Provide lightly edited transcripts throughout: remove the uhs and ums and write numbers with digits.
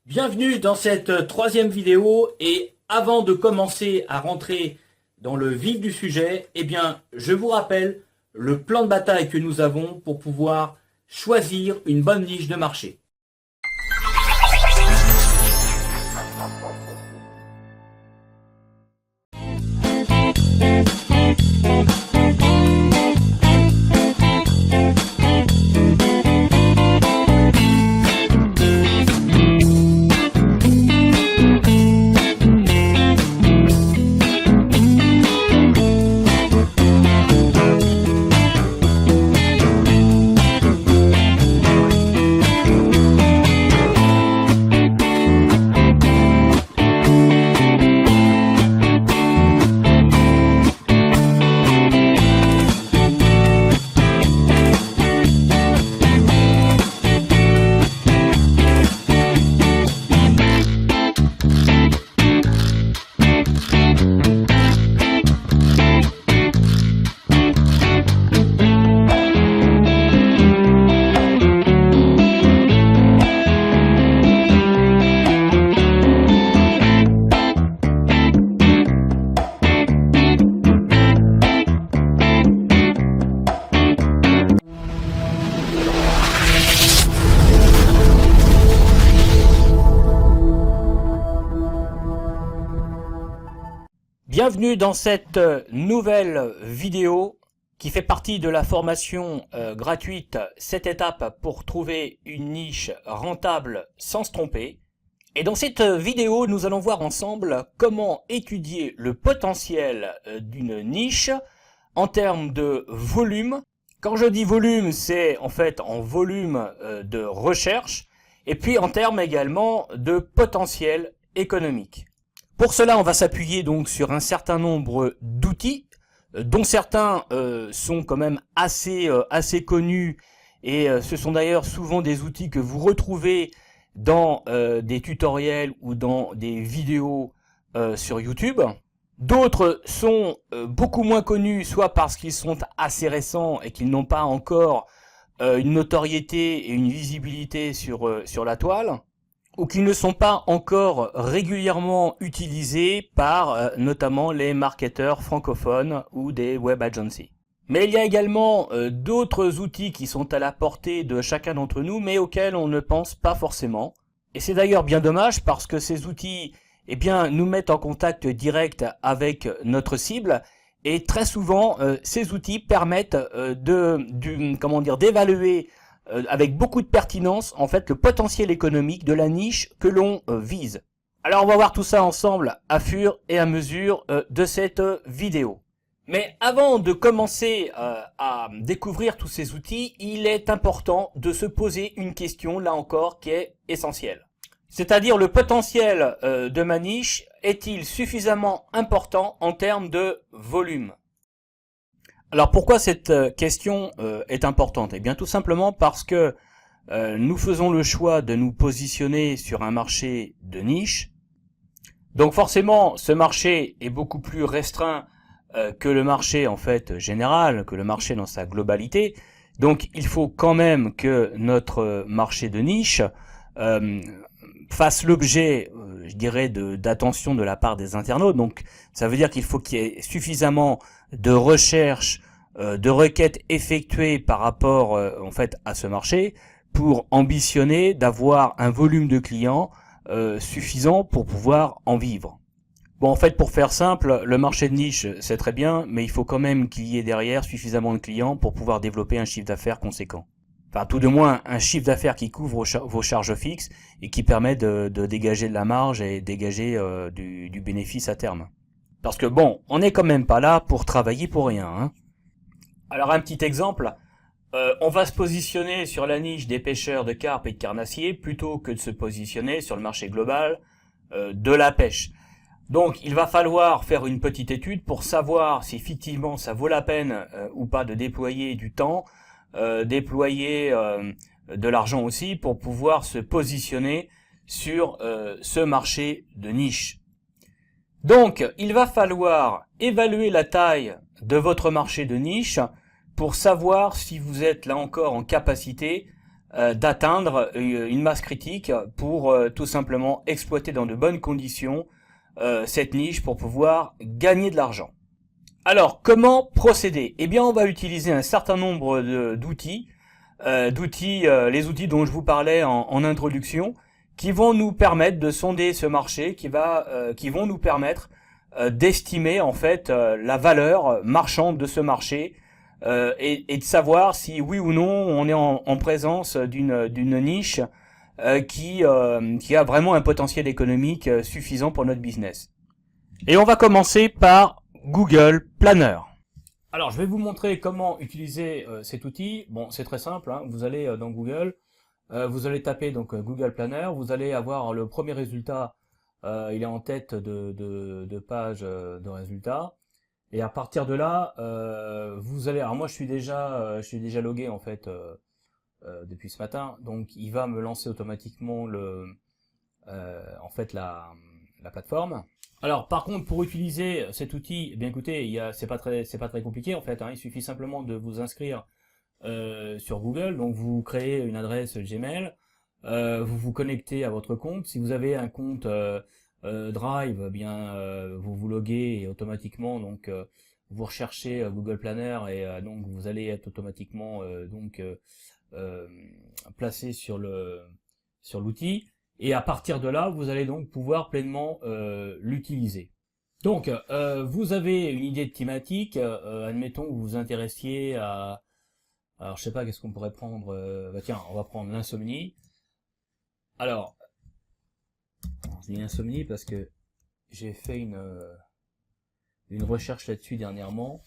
Bienvenue dans cette troisième vidéo et avant de commencer à rentrer dans le vif du sujet, je vous rappelle le plan de bataille que nous avons pour pouvoir choisir une bonne niche de marché. Bienvenue dans cette nouvelle vidéo qui fait partie de la formation gratuite 7 étapes pour trouver une niche rentable sans se tromper. Et dans cette vidéo, nous allons voir ensemble comment étudier le potentiel d'une niche en termes de volume. Quand je dis volume, c'est en fait en volume de recherche et puis en termes également de potentiel économique. Pour cela, on va s'appuyer donc sur un certain nombre d'outils, dont certains sont quand même assez connus, et ce sont d'ailleurs souvent des outils que vous retrouvez dans des tutoriels ou dans des vidéos sur YouTube. D'autres sont beaucoup moins connus, soit parce qu'ils sont assez récents et qu'ils n'ont pas encore une notoriété et une visibilité sur la toile, ou qui ne sont pas encore régulièrement utilisés par notamment les marketeurs francophones ou des web agencies. Mais il y a également d'autres outils qui sont à la portée de chacun d'entre nous, mais auxquels on ne pense pas forcément. Et c'est d'ailleurs bien dommage parce que ces outils nous mettent en contact direct avec notre cible, et très souvent ces outils permettent d'évaluer avec beaucoup de pertinence en fait le potentiel économique de la niche que l'on vise. Alors on va voir tout ça ensemble à fur et à mesure de cette vidéo. Mais avant de commencer à découvrir tous ces outils, il est important de se poser une question là encore qui est essentielle. C'est-à-dire le potentiel de ma niche est-il suffisamment important en termes de volume ? Alors pourquoi cette question est importante ? Eh bien tout simplement parce que nous faisons le choix de nous positionner sur un marché de niche. Donc forcément ce marché est beaucoup plus restreint que le marché en fait général, que le marché dans sa globalité. Donc il faut quand même que notre marché de niche fasse l'objet, je dirais, d'attention de la part des internautes. Donc ça veut dire qu'il faut qu'il y ait suffisamment de recherche, de requêtes effectuées par rapport en fait à ce marché pour ambitionner d'avoir un volume de clients suffisant pour pouvoir en vivre. Bon, en fait, pour faire simple, le marché de niche, c'est très bien, mais il faut quand même qu'il y ait derrière suffisamment de clients pour pouvoir développer un chiffre d'affaires conséquent. Enfin, tout de moins, un chiffre d'affaires qui couvre vos charges fixes et qui permet de dégager de la marge et dégager du bénéfice à terme. Parce que bon, on n'est quand même pas là pour travailler pour rien, hein. Alors un petit exemple, on va se positionner sur la niche des pêcheurs de carpes et de carnassiers plutôt que de se positionner sur le marché global de la pêche. Donc il va falloir faire une petite étude pour savoir si effectivement ça vaut la peine ou pas de déployer du temps, déployer de l'argent aussi pour pouvoir se positionner sur ce marché de niche. Donc il va falloir évaluer la taille de votre marché de niche pour savoir si vous êtes là encore en capacité d'atteindre une masse critique pour tout simplement exploiter dans de bonnes conditions cette niche pour pouvoir gagner de l'argent. Alors, comment procéder? Eh bien, on va utiliser un certain nombre d'outils, les outils dont je vous parlais en introduction, qui vont nous permettre de sonder ce marché, qui vont nous permettre d'estimer en fait la valeur marchande de ce marché et de savoir si oui ou non on est en présence d'une niche qui a vraiment un potentiel économique suffisant pour notre business. Et on va commencer par Google Planner. Alors, je vais vous montrer comment utiliser cet outil. Bon, c'est très simple, hein. Vous allez dans Google, vous allez taper donc Google Planner, vous allez avoir le premier résultat, il est en tête de page de résultats. Et à partir de là, vous allez. Alors moi, je suis déjà logué en fait depuis ce matin, donc il va me lancer automatiquement en fait la plateforme. Alors par contre, pour utiliser cet outil, eh bien écoutez, c'est pas très compliqué en fait, hein. Il suffit simplement de vous inscrire sur Google. Donc vous créez une adresse Gmail, vous vous connectez à votre compte. Si vous avez un compte Drive, eh bien vous vous loguez et automatiquement donc vous recherchez Google Planner et donc vous allez être automatiquement placé sur l'outil. Et à partir de là, vous allez donc pouvoir pleinement l'utiliser. Donc, vous avez une idée de thématique. Admettons que vous vous intéressiez à... Alors, je sais pas, qu'est-ce qu'on pourrait prendre tiens, on va prendre l'insomnie. Alors, je dis l'insomnie parce que j'ai fait une recherche là-dessus dernièrement.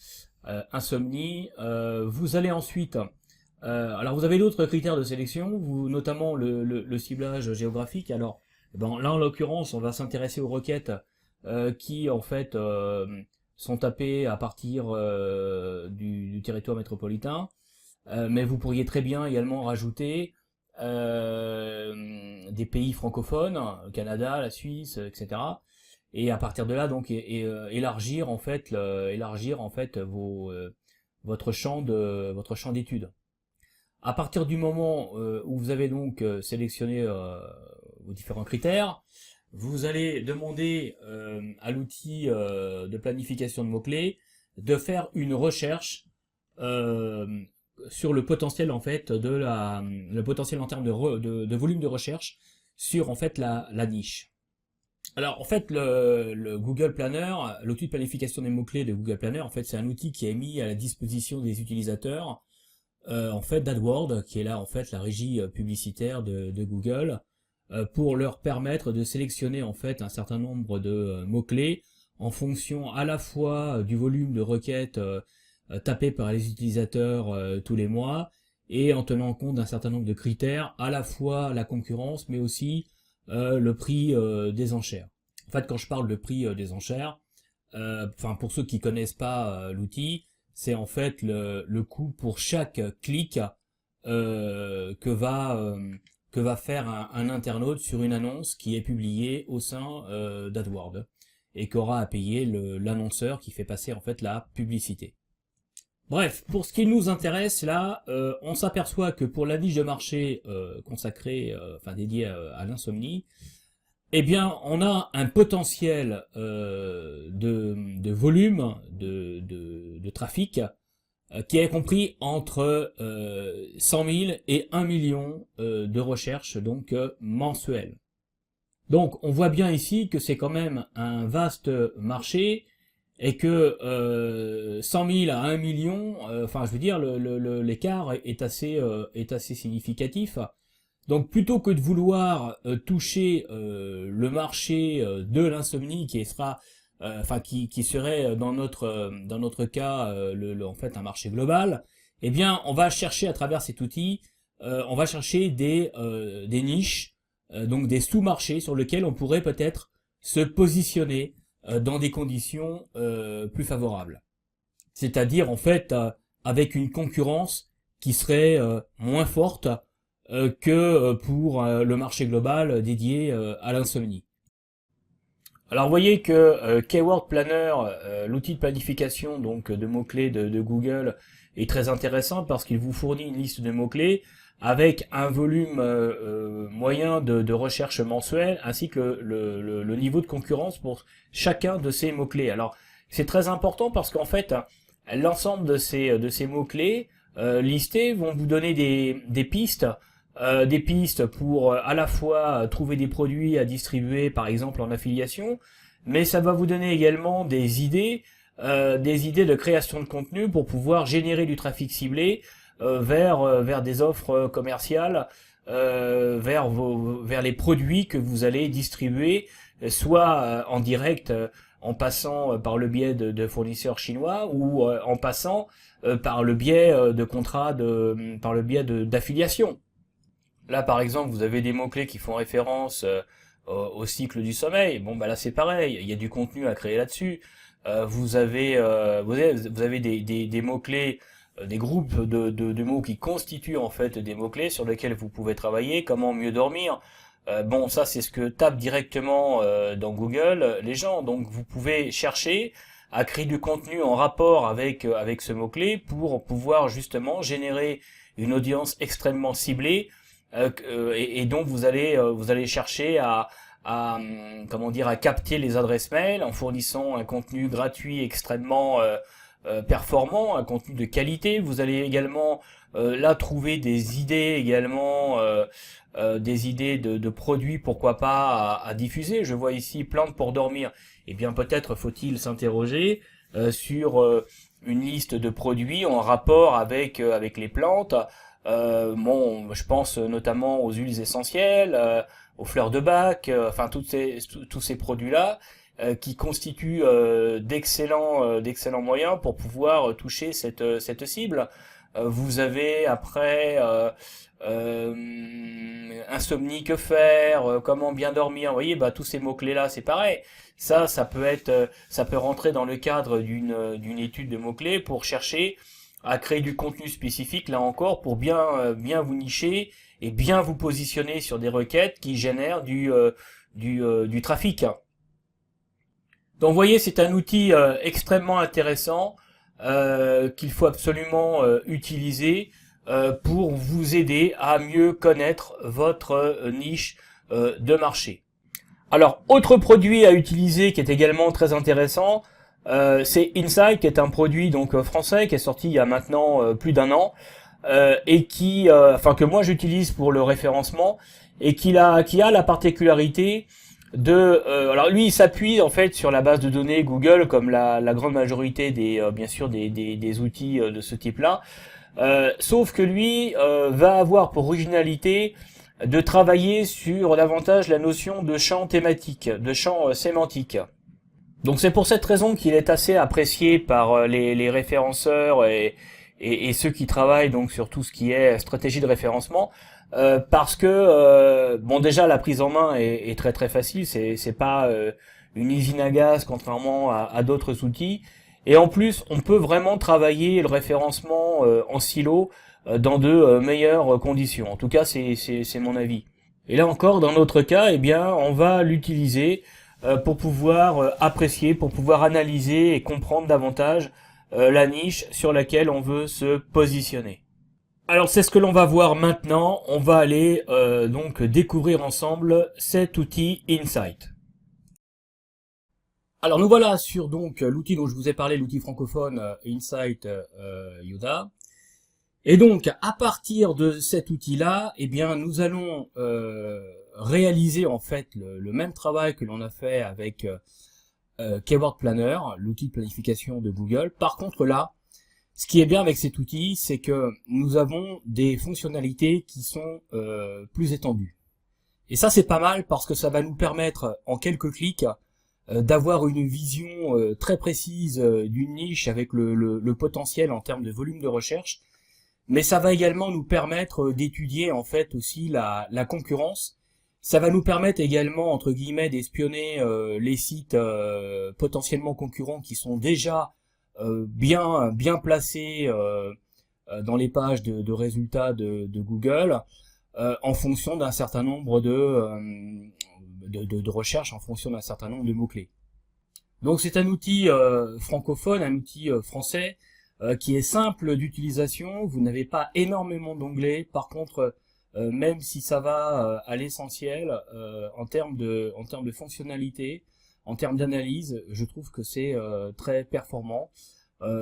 Insomnie. Vous allez ensuite... alors vous avez d'autres critères de sélection, notamment le ciblage géographique. Alors là en l'occurrence on va s'intéresser aux requêtes qui en fait sont tapées à partir du territoire métropolitain, mais vous pourriez très bien également rajouter des pays francophones, Canada, la Suisse, etc. Et à partir de là donc élargir en fait votre champ d'études. À partir du moment où vous avez donc sélectionné vos différents critères, vous allez demander à l'outil de planification de mots-clés de faire une recherche sur le potentiel en fait le potentiel en termes de volume de recherche sur en fait la niche. Alors en fait le Google Planner, l'outil de planification des mots-clés de Google Planner, en fait c'est un outil qui est mis à la disposition des utilisateurs en fait d'AdWords, qui est là en fait la régie publicitaire de Google, pour leur permettre de sélectionner en fait un certain nombre de mots-clés en fonction à la fois du volume de requêtes tapées par les utilisateurs tous les mois, et en tenant compte d'un certain nombre de critères, à la fois la concurrence mais aussi le prix des enchères. En fait, quand je parle de prix des enchères, pour ceux qui connaissent pas l'outil, c'est en fait le coût pour chaque clic que va faire un internaute sur une annonce qui est publiée au sein d'AdWords et qu'aura à payer l'annonceur qui fait passer en fait la publicité. Bref, pour ce qui nous intéresse là, on s'aperçoit que pour la niche de marché consacrée, dédiée à l'insomnie, eh bien, on a un potentiel de volume de trafic qui est compris entre 100 000 et 1 million de recherches donc mensuelles. Donc, on voit bien ici que c'est quand même un vaste marché et que 100 000 à 1 million, l'écart est assez significatif. Donc plutôt que de vouloir toucher le marché de l'insomnie qui serait dans notre cas en fait un marché global, eh bien on va chercher à travers cet outil, on va chercher des niches, donc des sous-marchés sur lesquels on pourrait peut-être se positionner dans des conditions plus favorables. C'est-à-dire en fait avec une concurrence qui serait moins forte que pour le marché global dédié à l'insomnie. Alors vous voyez que Keyword Planner, l'outil de planification donc de mots-clés de Google, est très intéressant parce qu'il vous fournit une liste de mots-clés avec un volume moyen de recherche mensuel, ainsi que le niveau de concurrence pour chacun de ces mots-clés. Alors, c'est très important parce qu'en fait, l'ensemble de ces mots-clés listés vont vous donner des pistes pour à la fois trouver des produits à distribuer, par exemple en affiliation, mais ça va vous donner également des idées de création de contenu pour pouvoir générer du trafic ciblé vers des offres commerciales, vers les produits que vous allez distribuer, soit en direct en passant par le biais de fournisseurs chinois ou en passant par le biais de contrats par le biais d'affiliation. Là, par exemple, vous avez des mots-clés qui font référence au cycle du sommeil. Bon, bah là, c'est pareil. Il y a du contenu à créer là-dessus. Vous avez des mots-clés, des groupes de mots qui constituent en fait des mots-clés sur lesquels vous pouvez travailler. Comment mieux dormir? Bon, ça, c'est ce que tapent directement dans Google les gens. Donc, vous pouvez chercher à créer du contenu en rapport avec ce mot-clé pour pouvoir justement générer une audience extrêmement ciblée et donc vous allez chercher à capter les adresses mail en fournissant un contenu gratuit extrêmement performant, un contenu de qualité. Vous allez également là trouver des idées également, des idées de produits, pourquoi pas à diffuser. Je vois ici plantes pour dormir. Eh bien peut-être faut-il s'interroger sur une liste de produits en rapport avec les plantes. Bon, je pense notamment aux huiles essentielles, aux fleurs de bac, enfin tous ces produits-là qui constituent d'excellents moyens pour pouvoir toucher cette cible. Vous avez après insomnie, que faire, comment bien dormir. Vous voyez, bah tous ces mots-clés-là, c'est pareil. Ça peut rentrer dans le cadre d'une étude de mots-clés pour chercher à créer du contenu spécifique, là encore, pour bien vous nicher et bien vous positionner sur des requêtes qui génèrent du trafic. Donc vous voyez, c'est un outil extrêmement intéressant qu'il faut absolument utiliser pour vous aider à mieux connaître votre niche de marché. Alors, autre produit à utiliser qui est également très intéressant, c'est Insight, qui est un produit donc français qui est sorti il y a maintenant plus d'un an et que moi j'utilise pour le référencement et qui a la particularité alors lui il s'appuie en fait sur la base de données Google comme la grande majorité bien sûr des outils de ce type-là, sauf que lui va avoir pour originalité de travailler sur davantage la notion de champ thématique, de champ sémantique. Donc c'est pour cette raison qu'il est assez apprécié par les référenceurs et ceux qui travaillent donc sur tout ce qui est stratégie de référencement, parce que bon déjà la prise en main est très très facile, c'est pas une usine à gaz contrairement à d'autres outils, et en plus on peut vraiment travailler le référencement en silo dans de meilleures conditions. En tout cas c'est mon avis. Et là encore dans notre cas, eh bien on va l'utiliser pour pouvoir apprécier, pour pouvoir analyser et comprendre davantage la niche sur laquelle on veut se positionner. Alors c'est ce que l'on va voir maintenant. On va aller donc découvrir ensemble cet outil Insight. Alors nous voilà sur donc l'outil dont je vous ai parlé, l'outil francophone Insight Yoda. Et donc à partir de cet outil-là, eh bien nous allons réaliser en fait le même travail que l'on a fait avec Keyword Planner, l'outil de planification de Google. Par contre là, ce qui est bien avec cet outil, c'est que nous avons des fonctionnalités qui sont plus étendues. Et ça c'est pas mal parce que ça va nous permettre en quelques clics d'avoir une vision très précise d'une niche avec le potentiel en termes de volume de recherche. Mais ça va également nous permettre d'étudier en fait aussi la concurrence. Ça va nous permettre également entre guillemets d'espionner les sites potentiellement concurrents qui sont déjà bien placés dans les pages de résultats de Google en fonction d'un certain nombre de recherches, en fonction d'un certain nombre de mots-clés. Donc c'est un outil francophone, un outil français, qui est simple d'utilisation. Vous n'avez pas énormément d'onglets. Par contre, même si ça va à l'essentiel, en termes de fonctionnalité, en termes d'analyse, je trouve que c'est très performant.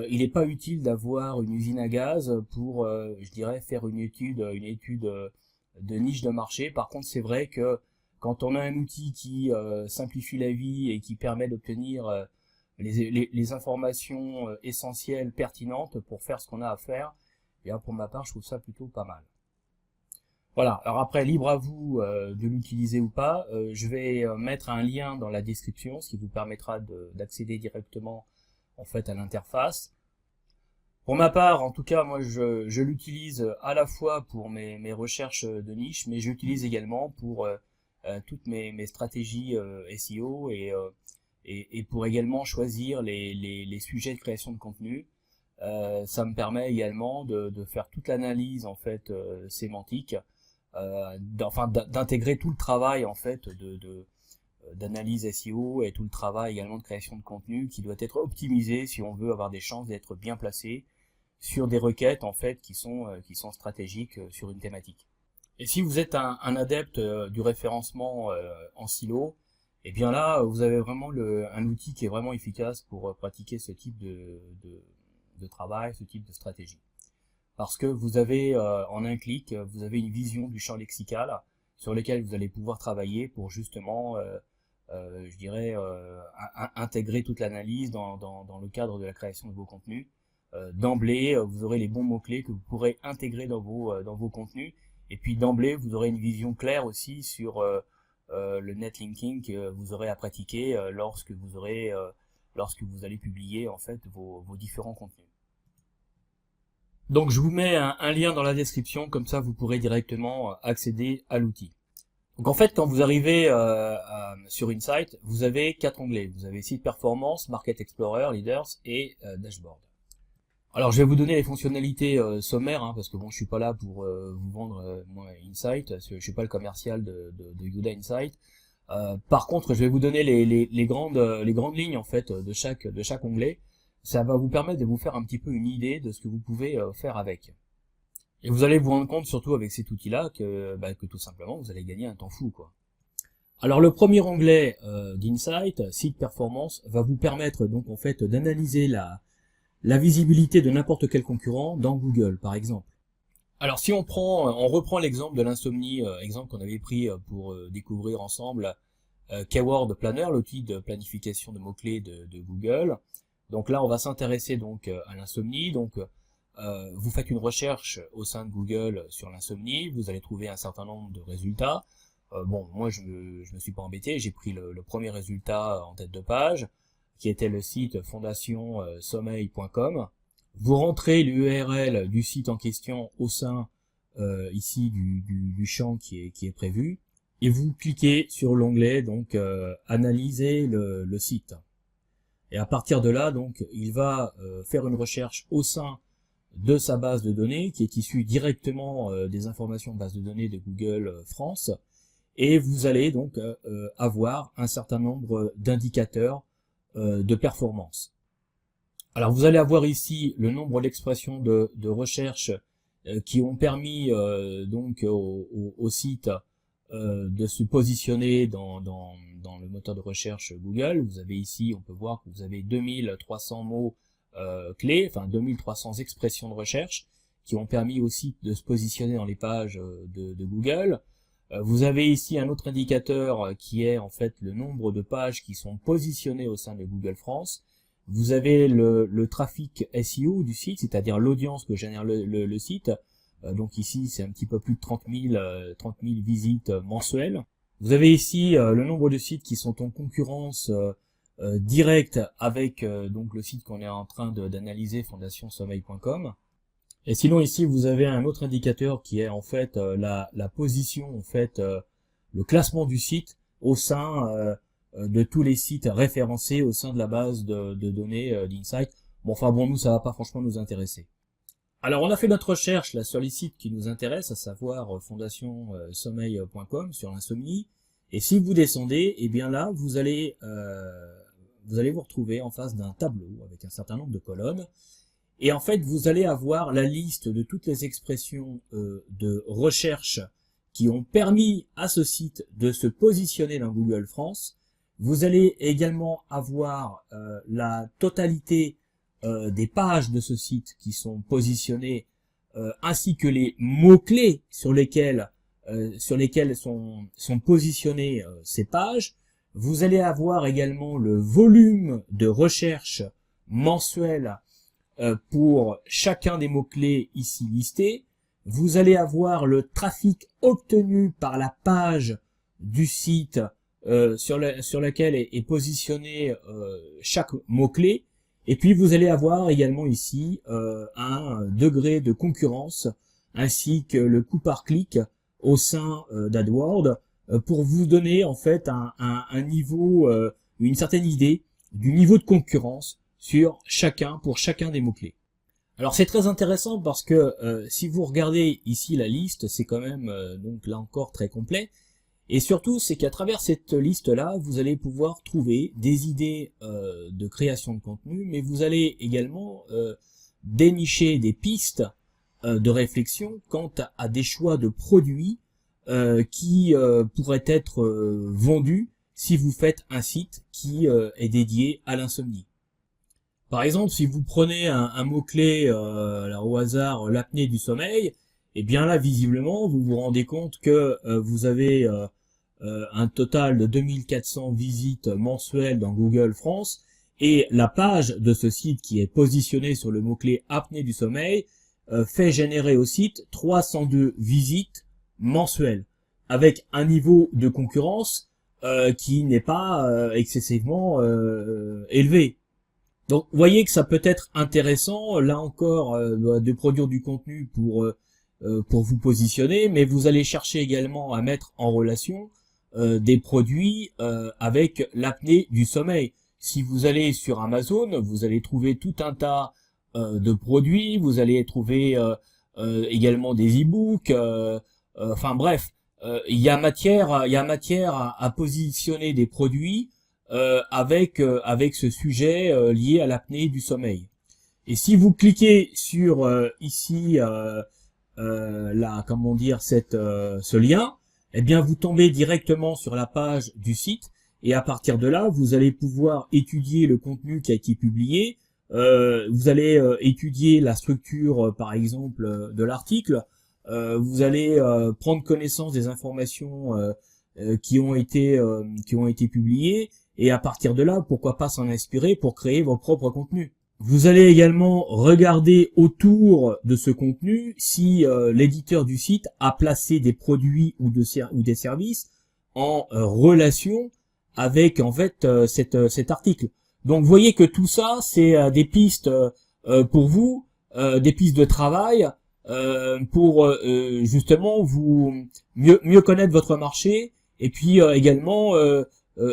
Il n'est pas utile d'avoir une usine à gaz pour, je dirais, faire une étude de niche de marché. Par contre, c'est vrai que quand on a un outil qui simplifie la vie et qui permet d'obtenir les informations essentielles, pertinentes pour faire ce qu'on a à faire, et pour ma part, je trouve ça plutôt pas mal. Voilà, alors après, libre à vous de l'utiliser ou pas. Je vais mettre un lien dans la description, ce qui vous permettra d'accéder directement en fait à l'interface. Pour ma part, en tout cas, moi je l'utilise à la fois pour mes recherches de niche, mais j'utilise également pour toutes mes stratégies SEO et pour également choisir les sujets de création de contenu. Ça me permet également de faire toute l'analyse en fait sémantique, d'intégrer tout le travail en fait d'analyse SEO et tout le travail également de création de contenu qui doit être optimisé si on veut avoir des chances d'être bien placé sur des requêtes en fait qui sont stratégiques sur une thématique. Et si vous êtes un adepte du référencement en silo, et bien là vous avez vraiment un outil qui est vraiment efficace pour pratiquer ce type de travail, ce type de stratégie. Parce que vous avez en un clic, vous avez une vision du champ lexical sur lequel vous allez pouvoir travailler pour justement, je dirais, intégrer toute l'analyse dans le cadre de la création de vos contenus. D'emblée, vous aurez les bons mots-clés que vous pourrez intégrer dans vos contenus. Et puis d'emblée, vous aurez une vision claire aussi sur le netlinking que vous aurez à pratiquer lorsque vous allez publier en fait vos différents contenus. Donc je vous mets un lien dans la description, comme ça vous pourrez directement accéder à l'outil. Donc en fait, quand vous arrivez sur Insight, vous avez 4 onglets. Vous avez Site Performance, Market Explorer, Leaders et Dashboard. Alors je vais vous donner les fonctionnalités sommaires, hein, parce que bon, je suis pas là pour vous vendre moi Insight, parce que je suis pas le commercial de Yoda Insight. Par contre, je vais vous donner les grandes lignes en fait de chaque onglet. Ça va vous permettre de vous faire un petit peu une idée de ce que vous pouvez faire avec. Et vous allez vous rendre compte, surtout avec cet outil-là, que tout simplement, vous allez gagner un temps fou, quoi. Alors le premier onglet d'Insight, Site Performance, va vous permettre donc en fait d'analyser la visibilité de n'importe quel concurrent dans Google, par exemple. Alors si on reprend l'exemple de l'insomnie, exemple qu'on avait pris pour découvrir ensemble Keyword Planner, l'outil de planification de mots-clés de Google. Donc là, on va s'intéresser donc à l'insomnie. Donc, vous faites une recherche au sein de Google sur l'insomnie, vous allez trouver un certain nombre de résultats. Bon, moi, je me suis pas embêté, j'ai pris le premier résultat en tête de page, qui était le site fondationsommeil.com. Vous rentrez l'URL du site en question au sein ici du champ qui est prévu, et vous cliquez sur l'onglet donc analyser le site. Et à partir de là, donc, il va faire une recherche au sein de sa base de données, qui est issue directement des informations de base de données de Google France, et vous allez donc avoir un certain nombre d'indicateurs de performance. Alors vous allez avoir ici le nombre d'expressions de recherche qui ont permis donc au site de se positionner dans le moteur de recherche Google. Vous avez ici, on peut voir que vous avez 2300 mots clés, enfin 2300 expressions de recherche qui ont permis au site de se positionner dans les pages de Google. Vous avez ici un autre indicateur qui est en fait le nombre de pages qui sont positionnées au sein de Google France. Vous avez le trafic SEO du site, c'est-à-dire l'audience que génère le site. Donc ici, c'est un petit peu plus de 30 000 visites mensuelles. Vous avez ici le nombre de sites qui sont en concurrence directe avec donc le site qu'on est en train d'analyser, fondationsommeil.com. Et sinon ici, vous avez un autre indicateur qui est en fait la position, en fait, le classement du site au sein de tous les sites référencés au sein de la base de données d'Insight. Bon, enfin bon, nous, ça va pas franchement nous intéresser. Alors on a fait notre recherche là sur les sites qui nous intéressent, à savoir fondationsommeil.com sur l'insomnie. Et si vous descendez, et bien là vous allez vous retrouver en face d'un tableau avec un certain nombre de colonnes. Et en fait, vous allez avoir la liste de toutes les expressions de recherche qui ont permis à ce site de se positionner dans Google France. Vous allez également avoir la totalité des pages de ce site qui sont positionnées, ainsi que les mots-clés sur lesquels sont positionnées ces pages. Vous allez avoir également le volume de recherche mensuel pour chacun des mots-clés ici listés. Vous allez avoir le trafic obtenu par la page du site sur laquelle est positionné chaque mot-clé. Et puis vous allez avoir également ici un degré de concurrence ainsi que le coût par clic au sein d'AdWords pour vous donner en fait un niveau, une certaine idée du niveau de concurrence pour chacun des mots-clés. Alors c'est très intéressant parce que si vous regardez ici la liste, c'est quand même donc là encore très complet. Et surtout, c'est qu'à travers cette liste-là, vous allez pouvoir trouver des idées de création de contenu, mais vous allez également dénicher des pistes de réflexion quant à des choix de produits qui pourraient être vendus si vous faites un site qui est dédié à l'insomnie. Par exemple, si vous prenez un mot-clé au hasard, l'apnée du sommeil, et bien là, visiblement, vous vous rendez compte que vous avez un total de 2400 visites mensuelles dans Google France, et la page de ce site qui est positionnée sur le mot-clé apnée du sommeil fait générer au site 302 visites mensuelles, avec un niveau de concurrence qui n'est pas excessivement élevé. Donc, vous voyez que ça peut être intéressant, là encore, de produire du contenu pour vous positionner, mais vous allez chercher également à mettre en relation des produits avec l'apnée du sommeil. Si vous allez sur Amazon, vous allez trouver tout un tas de produits, vous allez trouver également des e-books, enfin bref, il y a matière à positionner des produits avec ce sujet lié à l'apnée du sommeil. Et si vous cliquez sur ici comment dire ce lien, eh bien vous tombez directement sur la page du site et à partir de là, vous allez pouvoir étudier le contenu qui a été publié. Vous allez étudier la structure, par exemple, de l'article. Vous allez prendre connaissance des informations qui ont été publiées. Et à partir de là, pourquoi pas s'en inspirer pour créer vos propres contenus. Vous allez également regarder autour de ce contenu si l'éditeur du site a placé des produits ou des services en relation avec en fait cet article. Donc vous voyez que tout ça, c'est des pistes pour vous, des pistes de travail pour justement vous mieux connaître votre marché et puis également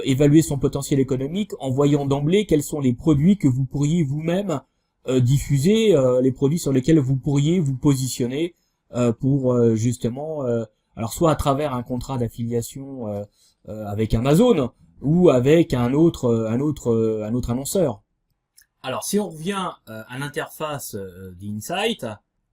évaluer son potentiel économique en voyant d'emblée quels sont les produits que vous pourriez vous-même diffuser, les produits sur lesquels vous pourriez vous positionner pour justement, alors soit à travers un contrat d'affiliation avec Amazon ou avec un autre annonceur. Alors si on revient à l'interface d'Insight,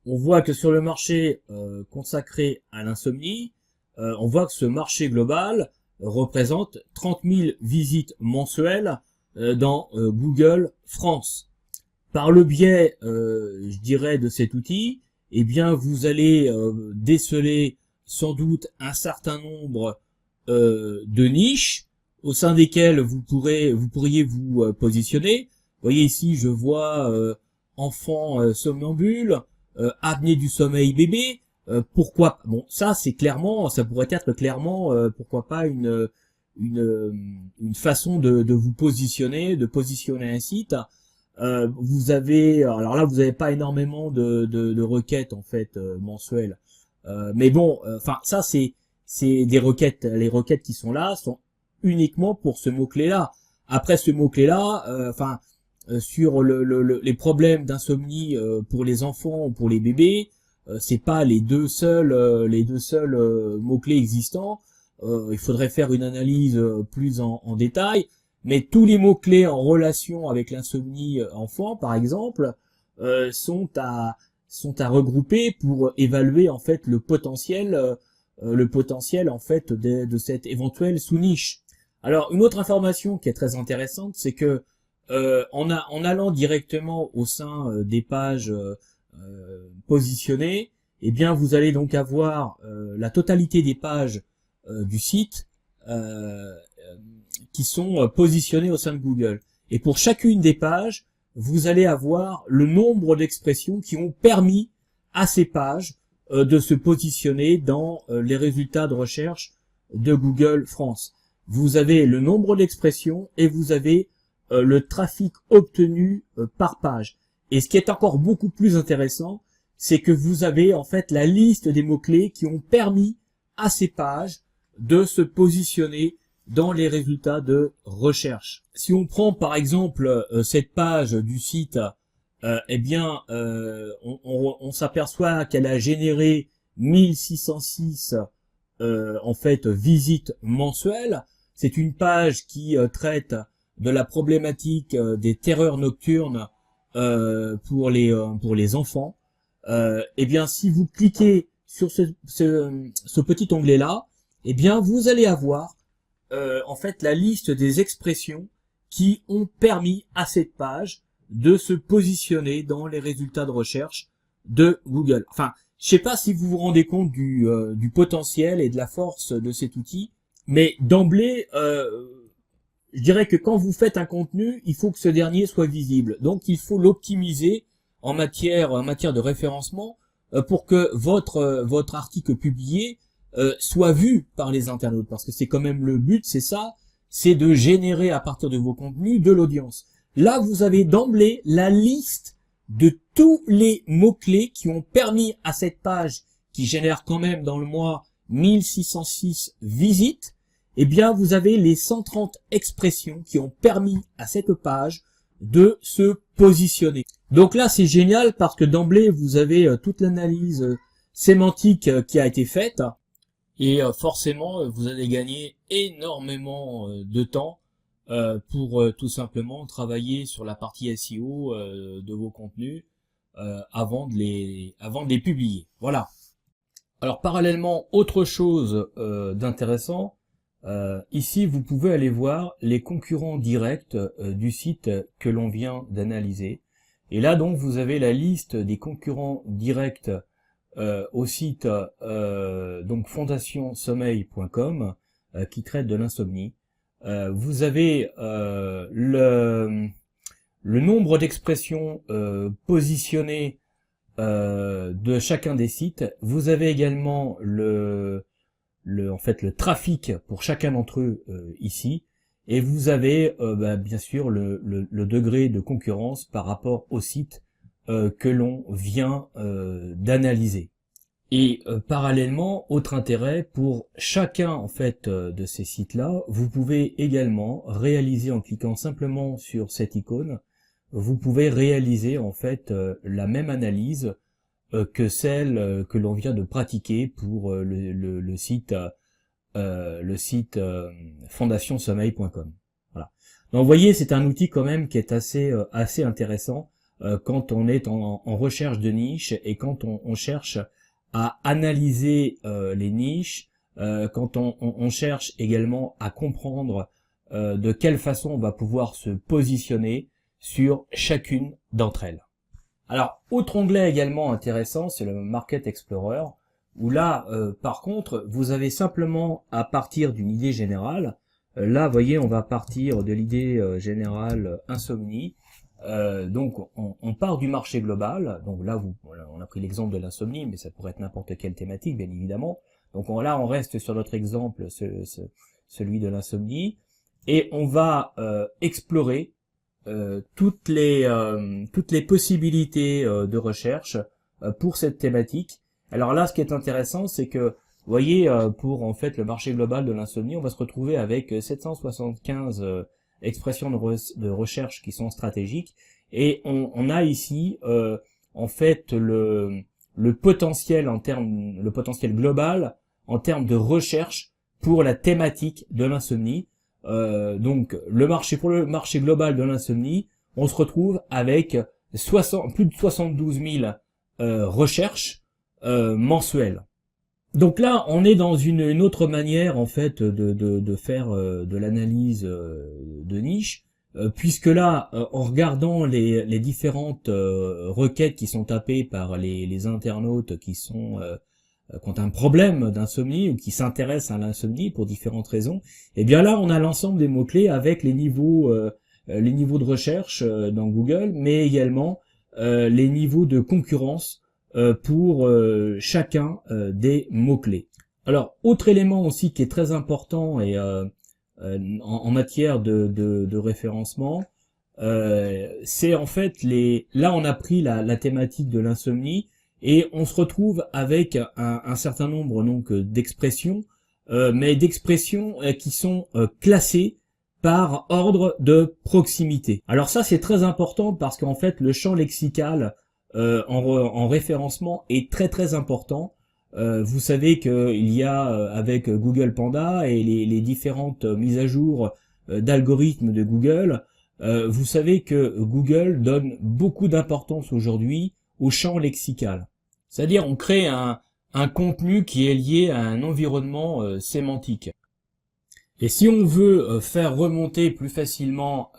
on voit que sur le marché consacré à l'insomnie, on voit que ce marché global représente 30 000 visites mensuelles dans Google France. Par le biais, je dirais, de cet outil, eh bien, vous allez déceler sans doute un nombre de niches au sein desquelles vous pourriez vous positionner. Vous voyez ici, je vois enfant somnambule, apnée du sommeil bébé. Pourquoi bon, ça pourrait être clairement pourquoi pas une façon de vous positionner, de positionner un site. Vous avez, alors là, vous n'avez pas énormément de requêtes en fait mensuelles, mais bon, enfin ça c'est des requêtes. Les requêtes qui sont là sont uniquement pour ce mot-clé-là. Après ce mot-clé-là, sur les problèmes d'insomnie pour les enfants ou pour les bébés, c'est pas les deux seuls mots-clés existants. Il faudrait faire une analyse plus en détail. Mais tous les mots-clés en relation avec l'insomnie enfant, par exemple, sont à regrouper pour évaluer en fait le potentiel en fait de cette éventuelle sous-niche. Alors une autre information qui est très intéressante, c'est que en allant directement au sein des pages positionnées, eh bien vous allez donc avoir la totalité des pages du site qui sont positionnées au sein de Google. Et pour chacune des pages, vous allez avoir le nombre d'expressions qui ont permis à ces pages de se positionner dans les résultats de recherche de Google France. Vous avez le nombre d'expressions et vous avez le trafic obtenu par page. Et ce qui est encore beaucoup plus intéressant, c'est que vous avez en fait la liste des mots-clés qui ont permis à ces pages de se positionner dans les résultats de recherche. Si on prend par exemple cette page du site, eh bien on s'aperçoit qu'elle a généré 1606 en fait visites mensuelles. C'est une page qui traite de la problématique des terreurs nocturnes pour les enfants. Eh bien si vous cliquez sur ce petit onglet là, eh bien vous allez avoir en fait la liste des expressions qui ont permis à cette page de se positionner dans les résultats de recherche de Google. Enfin, je sais pas si vous vous rendez compte du potentiel et de la force de cet outil, mais d'emblée, je dirais que quand vous faites un contenu, il faut que ce dernier soit visible. Donc, il faut l'optimiser en matière de référencement pour que votre article publié soit vu par les internautes, parce que c'est quand même le but, c'est ça, c'est de générer à partir de vos contenus de l'audience. Là, vous avez d'emblée la liste de tous les mots-clés qui ont permis à cette page, qui génère quand même dans le mois 1606 visites, eh bien, vous avez les 130 expressions qui ont permis à cette page de se positionner. Donc là, c'est génial parce que d'emblée, vous avez toute l'analyse sémantique qui a été faite. Et forcément, vous allez gagner énormément de temps pour tout simplement travailler sur la partie SEO de vos contenus avant de les publier. Voilà. Alors parallèlement, autre chose d'intéressant, ici vous pouvez aller voir les concurrents directs du site que l'on vient d'analyser. Et là donc vous avez la liste des concurrents directs au site donc fondationsommeil.com qui traite de l'insomnie. Vous avez le nombre d'expressions positionnées de chacun des sites. Vous avez également en fait le trafic pour chacun d'entre eux ici, et vous avez bien sûr le degré de concurrence par rapport au site que l'on vient d'analyser. Et parallèlement, autre intérêt, pour chacun en fait de ces sites-là, vous pouvez également réaliser, en cliquant simplement sur cette icône, vous pouvez réaliser en fait la même analyse que celle que l'on vient de pratiquer pour le site fondationsommeil.com. Voilà. Donc vous voyez, c'est un outil quand même qui est assez intéressant quand on est en recherche de niche et quand on cherche à analyser les niches, quand on cherche également à comprendre de quelle façon on va pouvoir se positionner sur chacune d'entre elles. Alors, autre onglet également intéressant, c'est le Market Explorer, où là, par contre, vous avez simplement à partir d'une idée générale. Là, vous voyez, on va partir de l'idée générale insomnie. Donc on part du marché global. Donc là, on a pris l'exemple de l'insomnie, mais ça pourrait être n'importe quelle thématique, bien évidemment. Donc là, on reste sur notre exemple, celui de l'insomnie, et on va explorer toutes les possibilités de recherche pour cette thématique. Alors là, ce qui est intéressant, c'est que, vous voyez, pour en fait le marché global de l'insomnie, on va se retrouver avec 775 expressions de recherche qui sont stratégiques, et on a ici en fait le potentiel le potentiel global en termes de recherche pour la thématique de l'insomnie. Donc pour le marché global de l'insomnie, on se retrouve avec plus de 72 000 recherches mensuelles. Donc là, on est dans une autre manière en fait de faire de l'analyse de niche, puisque là, en regardant les différentes requêtes qui sont tapées par les internautes qui ont un problème d'insomnie ou qui s'intéressent à l'insomnie pour différentes raisons, et bien là, on a l'ensemble des mots-clés avec les niveaux de recherche dans Google, mais également les niveaux de concurrence pour chacun des mots-clés. Alors, autre élément aussi qui est très important et en matière de référencement, c'est en fait là on a pris la thématique de l'insomnie et on se retrouve avec un certain nombre donc d'expressions, mais d'expressions qui sont classées par ordre de proximité. Alors ça c'est très important parce qu'en fait le champ lexical en référencement est très très important. Vous savez qu'il y a avec Google Panda et les différentes mises à jour d'algorithmes de Google, vous savez que Google donne beaucoup d'importance aujourd'hui au champ lexical. C'est-à-dire on crée un contenu qui est lié à un environnement sémantique. Et si on veut faire remonter plus facilement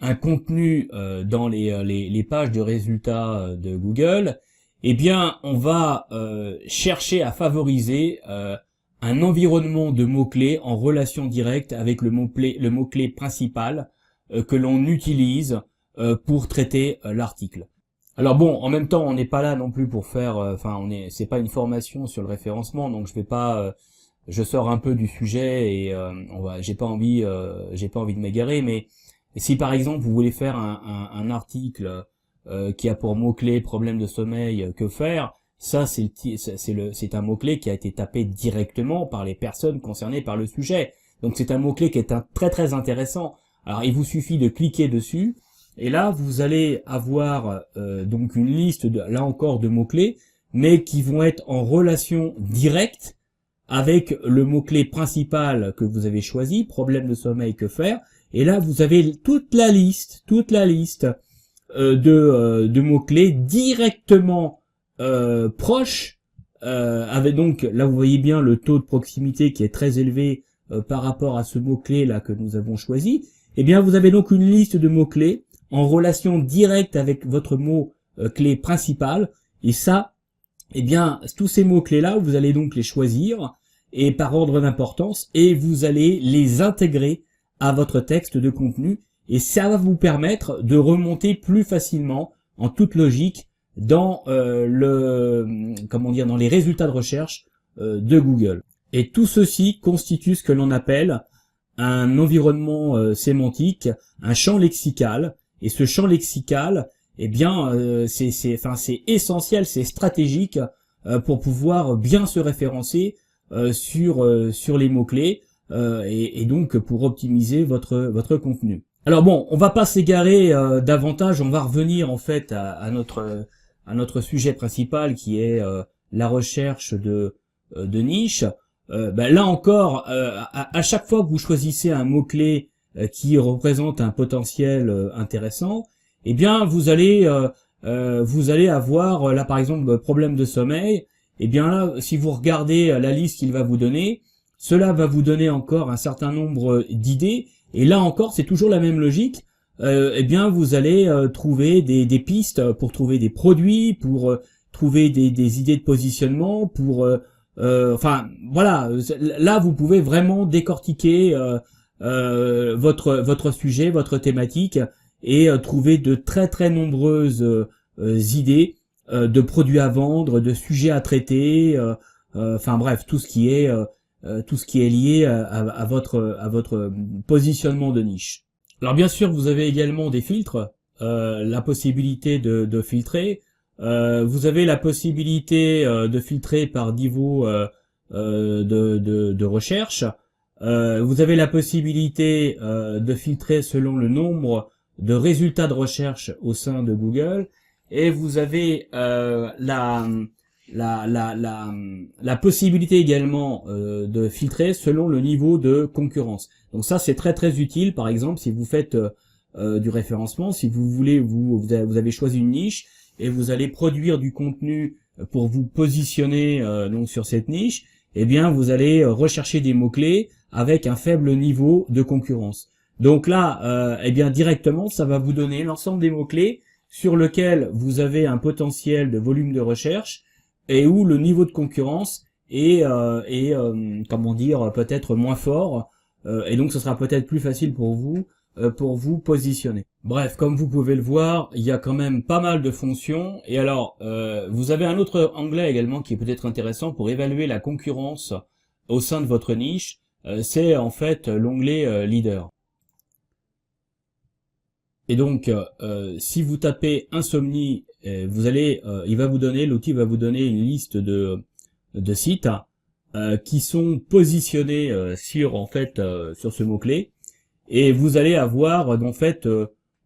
un contenu dans les pages de résultats de Google, eh bien, on va chercher à favoriser un environnement de mots-clés en relation directe avec le mot-clé principal que l'on utilise pour traiter l'article. Alors bon, en même temps, on n'est pas là non plus pour faire, c'est pas une formation sur le référencement, donc je vais pas, je sors un peu du sujet et j'ai pas envie de m'égarer, mais si par exemple vous voulez faire un article qui a pour mot-clé problème de sommeil, que faire, ça c'est un mot-clé qui a été tapé directement par les personnes concernées par le sujet. Donc c'est un mot-clé qui est très très intéressant. Alors il vous suffit de cliquer dessus et là vous allez avoir donc une liste là encore de mots-clés, mais qui vont être en relation directe avec le mot-clé principal que vous avez choisi, problème de sommeil, que faire. Et là, vous avez toute la liste de mots-clés directement proches, avec donc, là vous voyez bien le taux de proximité qui est très élevé par rapport à ce mot-clé là que nous avons choisi. Eh bien, vous avez donc une liste de mots-clés en relation directe avec votre mot-clé principal. Et ça, eh bien, tous ces mots-clés là, vous allez donc les choisir et par ordre d'importance et vous allez les intégrer à votre texte de contenu et ça va vous permettre de remonter plus facilement, en toute logique, dans dans les résultats de recherche de Google. Et tout ceci constitue ce que l'on appelle un environnement sémantique, un champ lexical. Et ce champ lexical, eh bien, c'est essentiel, c'est stratégique pour pouvoir bien se référencer sur les mots-clés. Et donc pour optimiser votre contenu. Alors bon, on va pas s'égarer davantage, on va revenir en fait à notre sujet principal qui est la recherche de niche. Là encore, à chaque fois que vous choisissez un mot-clé qui représente un potentiel intéressant, eh bien vous allez avoir là par exemple problème de sommeil. Eh bien là, si vous regardez la liste qu'il va vous donner, cela va vous donner encore un certain nombre d'idées, et là encore, c'est toujours la même logique. Eh bien, vous allez trouver des pistes pour trouver des produits, pour trouver des idées de positionnement, pour voilà. Là, vous pouvez vraiment décortiquer votre sujet, votre thématique, et trouver de très très nombreuses idées de produits à vendre, de sujets à traiter. Bref, tout ce qui est lié à votre positionnement de niche. Alors bien sûr, vous avez également des filtres, la possibilité de filtrer. Vous avez la possibilité de filtrer par niveau de recherche. Vous avez la possibilité de filtrer selon le nombre de résultats de recherche au sein de Google. Et vous avez la possibilité également de filtrer selon le niveau de concurrence. Donc ça c'est très très utile. Par exemple, si vous faites du référencement. Si vous voulez, vous avez choisi une niche et vous allez produire du contenu pour vous positionner donc sur cette niche, eh bien vous allez rechercher des mots-clés avec un faible niveau de concurrence. Donc là, eh bien directement, ça va vous donner l'ensemble des mots-clés sur lequel vous avez un potentiel de volume de recherche et où le niveau de concurrence est comment dire, peut-être moins fort, et donc ce sera peut-être plus facile pour vous positionner. Bref, comme vous pouvez le voir, il y a quand même pas mal de fonctions. Et alors, vous avez un autre onglet également qui est peut-être intéressant pour évaluer la concurrence au sein de votre niche. C'est en fait l'onglet leader. Et donc, si vous tapez insomnie, l'outil va vous donner une liste de sites qui sont positionnés sur ce mot-clé. Et vous allez avoir en fait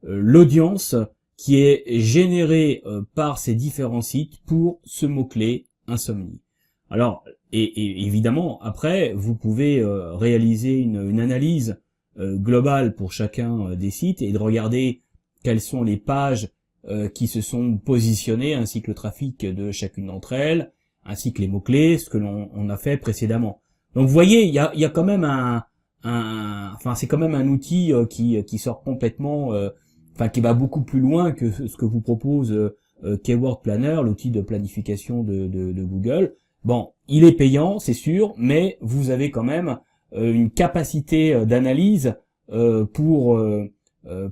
l'audience qui est générée par ces différents sites pour ce mot-clé insomnie. Alors, et évidemment, après, vous pouvez réaliser une analyse globale pour chacun des sites et de regarder quelles sont les pages qui se sont positionnées, ainsi que le trafic de chacune d'entre elles, ainsi que les mots-clés, ce que l'on a fait précédemment. Donc vous voyez, il y a quand même c'est quand même un outil qui sort complètement, qui va beaucoup plus loin que ce que vous propose Keyword Planner, l'outil de planification de Google. Bon, il est payant, c'est sûr, mais vous avez quand même une capacité d'analyse pour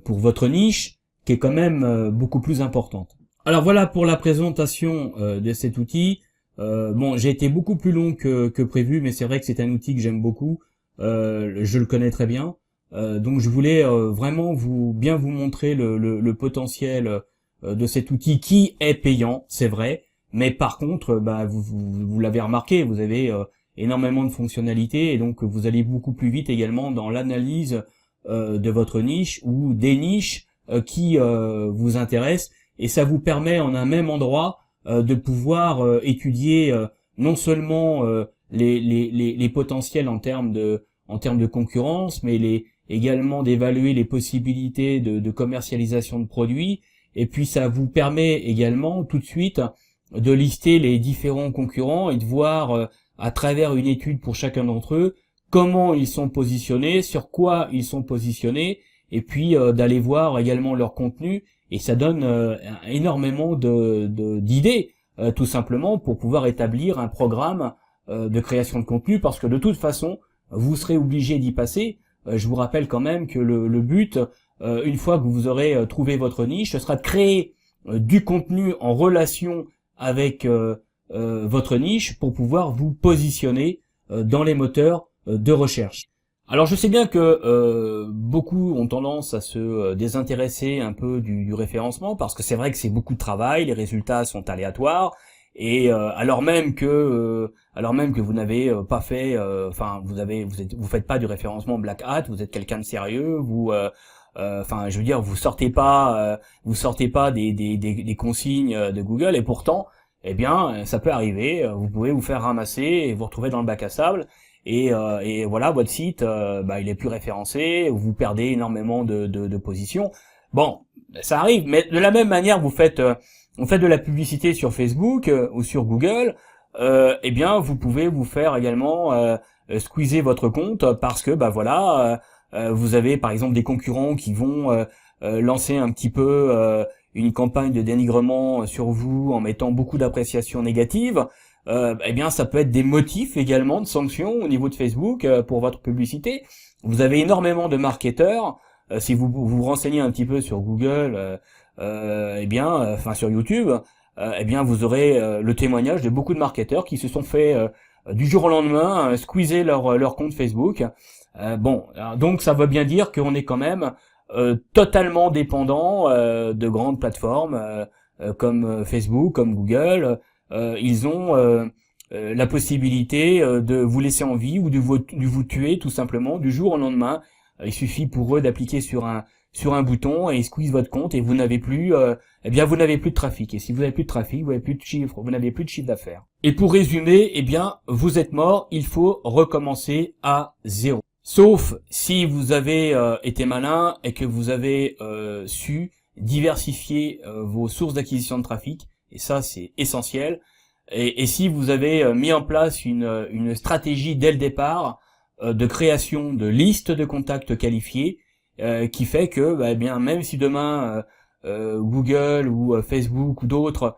votre niche qui est quand même beaucoup plus importante. Alors voilà pour la présentation de cet outil. Bon, j'ai été beaucoup plus long que prévu, mais c'est vrai que c'est un outil que j'aime beaucoup. Je le connais très bien, donc je voulais vraiment bien vous montrer le potentiel de cet outil qui est payant, c'est vrai, mais par contre, vous l'avez remarqué, vous avez énormément de fonctionnalités et donc vous allez beaucoup plus vite également dans l'analyse de votre niche ou des niches qui vous intéressent, et ça vous permet en un même endroit de pouvoir étudier non seulement les potentiels en termes de concurrence, mais également d'évaluer les possibilités de commercialisation de produits. Et puis ça vous permet également tout de suite de lister les différents concurrents et de voir à travers une étude pour chacun d'entre eux comment ils sont positionnés, sur quoi ils sont positionnés, et puis d'aller voir également leur contenu. Et ça donne énormément d'idées, tout simplement, pour pouvoir établir un programme de création de contenu, parce que de toute façon, vous serez obligé d'y passer. Je vous rappelle quand même que le but, une fois que vous aurez trouvé votre niche, ce sera de créer du contenu en relation avec votre niche pour pouvoir vous positionner dans les moteurs de recherche. Alors je sais bien que beaucoup ont tendance à se désintéresser un peu du référencement, parce que c'est vrai que c'est beaucoup de travail, les résultats sont aléatoires, et alors même que vous n'avez pas fait, vous faites pas du référencement black hat, vous êtes quelqu'un de sérieux, je veux dire, vous sortez pas des consignes de Google, et pourtant, eh bien, ça peut arriver, vous pouvez vous faire ramasser et vous retrouver dans le bac à sable. Et voilà, votre site, il est plus référencé, vous perdez énormément de positions. Bon, ça arrive, mais de la même manière, vous faites de la publicité sur Facebook ou sur Google, eh bien, vous pouvez vous faire également squeezer votre compte, parce que vous avez par exemple des concurrents qui vont lancer un petit peu une campagne de dénigrement sur vous en mettant beaucoup d'appréciations négatives. Eh bien, ça peut être des motifs également de sanctions au niveau de Facebook pour votre publicité. Vous avez énormément de marketeurs. Si vous renseignez un petit peu sur Google, sur YouTube, vous aurez le témoignage de beaucoup de marketeurs qui se sont fait du jour au lendemain squeezer leur compte Facebook. Donc ça veut bien dire qu'on est quand même totalement dépendant de grandes plateformes comme Facebook, comme Google. Ils ont la possibilité de vous laisser en vie ou de vous tuer tout simplement du jour au lendemain. Il suffit pour eux d'appliquer sur un bouton et ils squeezent votre compte et vous n'avez plus de trafic. Et si vous n'avez plus de trafic, vous n'avez plus de chiffre d'affaires. Et pour résumer, vous êtes mort, il faut recommencer à zéro. Sauf si vous avez été malin et que vous avez su diversifier vos sources d'acquisition de trafic, et ça c'est essentiel, et si vous avez mis en place une stratégie dès le départ de création de listes de contacts qualifiés, qui fait que eh bien même si demain Google ou Facebook ou d'autres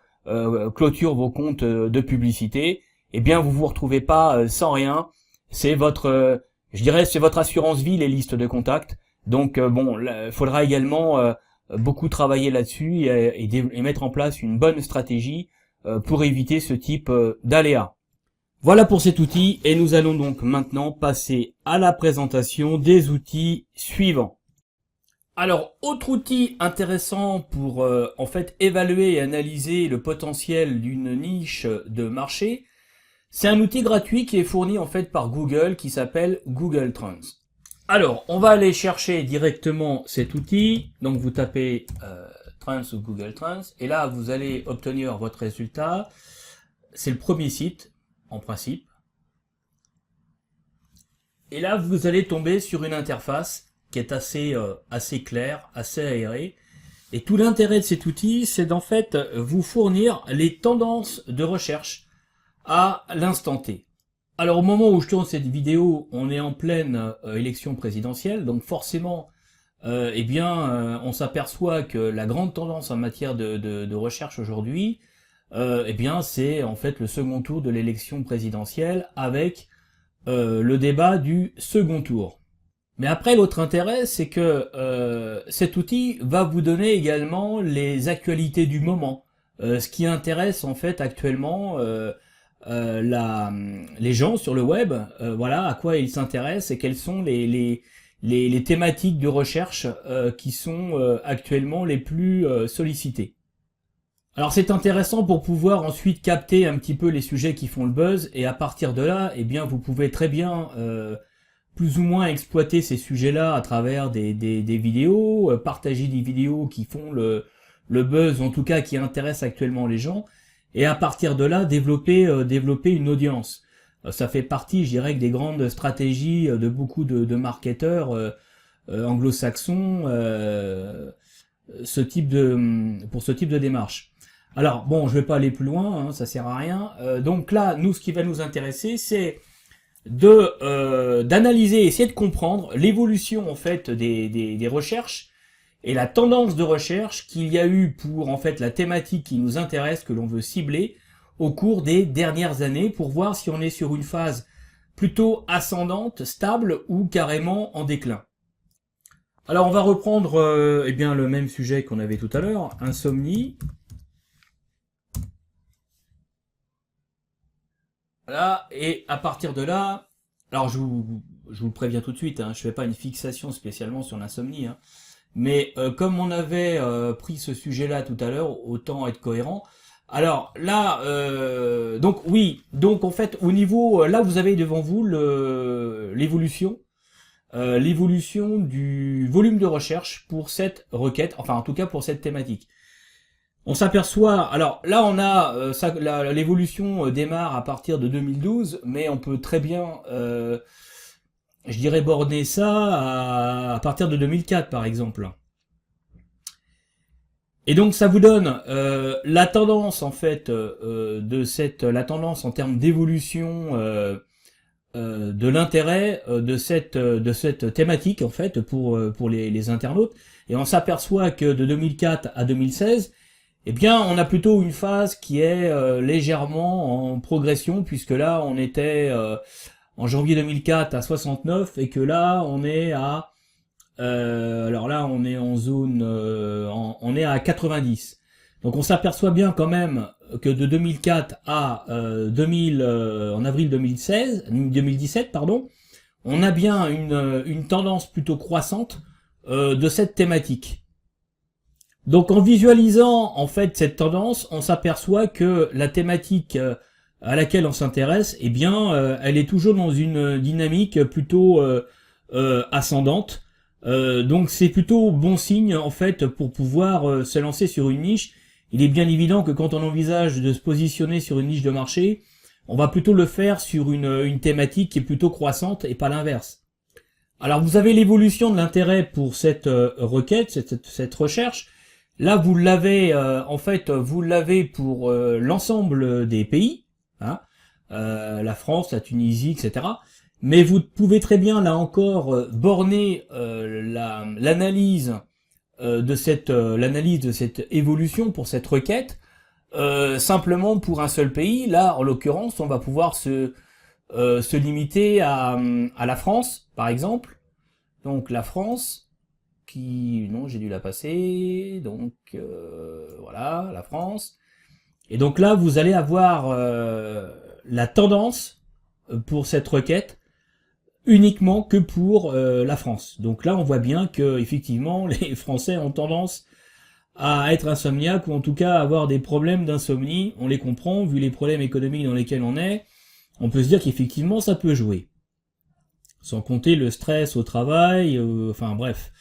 clôturent vos comptes de publicité, eh bien vous vous retrouvez pas sans rien. C'est votre je dirais c'est votre assurance vie, les listes de contacts. Donc bon, il faudra également beaucoup travailler là-dessus et mettre en place une bonne stratégie pour éviter ce type d'aléas. Voilà pour cet outil et nous allons donc maintenant passer à la présentation des outils suivants. Alors, autre outil intéressant pour en fait évaluer et analyser le potentiel d'une niche de marché, c'est un outil gratuit qui est fourni en fait par Google qui s'appelle Google Trends. Alors, on va aller chercher directement cet outil. Donc, vous tapez Trends ou Google Trends et là, vous allez obtenir votre résultat. C'est le premier site, en principe. Et là, vous allez tomber sur une interface qui est assez claire, assez aérée. Et tout l'intérêt de cet outil, c'est d'en fait vous fournir les tendances de recherche à l'instant T. Alors au moment où je tourne cette vidéo, on est en pleine élection présidentielle, donc forcément, on s'aperçoit que la grande tendance en matière de recherche aujourd'hui, c'est en fait le second tour de l'élection présidentielle avec le débat du second tour. Mais après, l'autre intérêt, c'est que cet outil va vous donner également les actualités du moment, ce qui intéresse en fait actuellement les gens sur le web, voilà à quoi ils s'intéressent et quelles sont les thématiques de recherche qui sont actuellement les plus sollicitées. Alors c'est intéressant pour pouvoir ensuite capter un petit peu les sujets qui font le buzz et à partir de là, eh bien vous pouvez très bien plus ou moins exploiter ces sujets-là à travers des vidéos, partager des vidéos qui font le buzz, en tout cas qui intéressent actuellement les gens, et à partir de là développer une audience. Ça fait partie, je dirais, des grandes stratégies de beaucoup de marketeurs anglo-saxons pour ce type de démarche. Alors bon, je vais pas aller plus loin, hein, ça sert à rien. Donc là, nous, ce qui va nous intéresser, c'est d'analyser, essayer de comprendre l'évolution en fait des recherches et la tendance de recherche qu'il y a eu pour en fait la thématique qui nous intéresse, que l'on veut cibler au cours des dernières années, pour voir si on est sur une phase plutôt ascendante, stable ou carrément en déclin. Alors on va reprendre le même sujet qu'on avait tout à l'heure, insomnie. Voilà, et à partir de là, alors je vous le préviens tout de suite, hein, je fais pas une fixation spécialement sur l'insomnie, hein, mais comme on avait pris ce sujet-là tout à l'heure, autant être cohérent. Alors là, donc en fait au niveau, là vous avez devant vous l'évolution du volume de recherche pour cette requête, enfin en tout cas pour cette thématique. On s'aperçoit, alors là on a l'évolution démarre à partir de 2012, mais on peut très bien, je dirais, borner ça à partir de 2004 par exemple. Et donc ça vous donne la tendance en fait la tendance en termes d'évolution de l'intérêt de cette thématique en fait pour les internautes. Et on s'aperçoit que de 2004 à 2016, eh bien, on a plutôt une phase qui est légèrement en progression, puisque là, on était en janvier 2004 à 69, et que là, on est à alors là, on est en zone, on est à 90. Donc, on s'aperçoit bien quand même que de 2004 à en avril 2017, pardon, on a bien une tendance plutôt croissante de cette thématique. Donc en visualisant en fait cette tendance, on s'aperçoit que la thématique à laquelle on s'intéresse, eh bien, elle est toujours dans une dynamique plutôt ascendante. Donc c'est plutôt bon signe en fait pour pouvoir se lancer sur une niche. Il est bien évident que quand on envisage de se positionner sur une niche de marché, on va plutôt le faire sur une thématique qui est plutôt croissante et pas l'inverse. Alors vous avez l'évolution de l'intérêt pour cette requête, cette recherche. Là vous l'avez en fait vous l'avez pour l'ensemble des pays, hein, la France, la Tunisie, etc. Mais vous pouvez très bien là encore borner l'analyse de cette évolution pour cette requête simplement pour un seul pays. Là en l'occurrence on va pouvoir se limiter à la France par exemple. Donc la France non, j'ai dû la passer, donc voilà, la France. Et donc là vous allez avoir la tendance pour cette requête uniquement que pour la France. Donc là on voit bien que effectivement les Français ont tendance à être insomniaques ou en tout cas à avoir des problèmes d'insomnie. On les comprend vu les problèmes économiques dans lesquels on est. On peut se dire qu'effectivement ça peut jouer. Sans compter le stress au travail, enfin bref.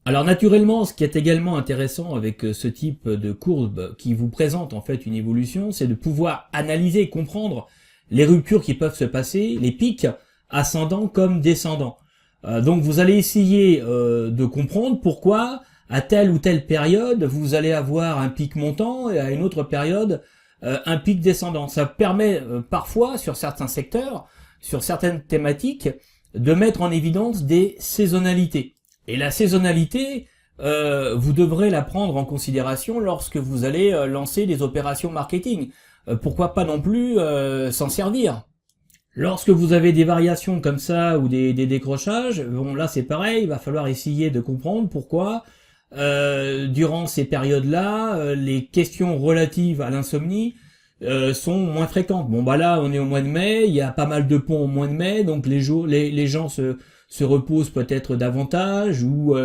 Alors naturellement, ce qui est également intéressant avec ce type de courbe qui vous présente en fait une évolution, c'est de pouvoir analyser et comprendre les ruptures qui peuvent se passer, les pics ascendants comme descendants. Donc vous allez essayer de comprendre pourquoi à telle ou telle période vous allez avoir un pic montant et à une autre période un pic descendant. Ça permet parfois sur certains secteurs, sur certaines thématiques, de mettre en évidence des saisonnalités. Et la saisonnalité, vous devrez la prendre en considération lorsque vous allez lancer des opérations marketing. Pourquoi pas non plus s'en servir. Lorsque vous avez des variations comme ça ou des décrochages, bon là c'est pareil, il va falloir essayer de comprendre pourquoi durant ces périodes-là, les questions relatives à l'insomnie sont moins fréquentes. Bon bah là on est au mois de mai, il y a pas mal de ponts au mois de mai, donc les gens se reposent peut-être davantage, ou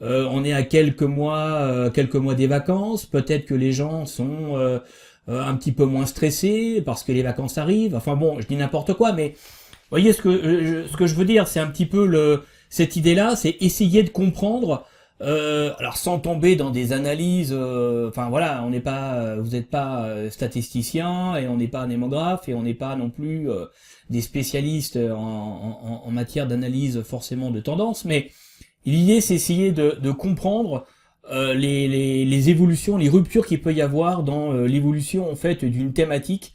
on est à quelques mois des vacances, peut-être que les gens sont un petit peu moins stressés parce que les vacances arrivent. Enfin bon, je dis n'importe quoi, mais vous voyez ce que je veux dire, c'est un petit peu cette idée-là, c'est essayer de comprendre. Alors sans tomber dans des analyses, enfin voilà, vous n'êtes pas statisticien et on n'est pas anémographe et on n'est pas non plus des spécialistes en matière d'analyse forcément de tendance, mais l'idée c'est essayer de comprendre les évolutions, les ruptures qu'il peut y avoir dans l'évolution en fait d'une thématique.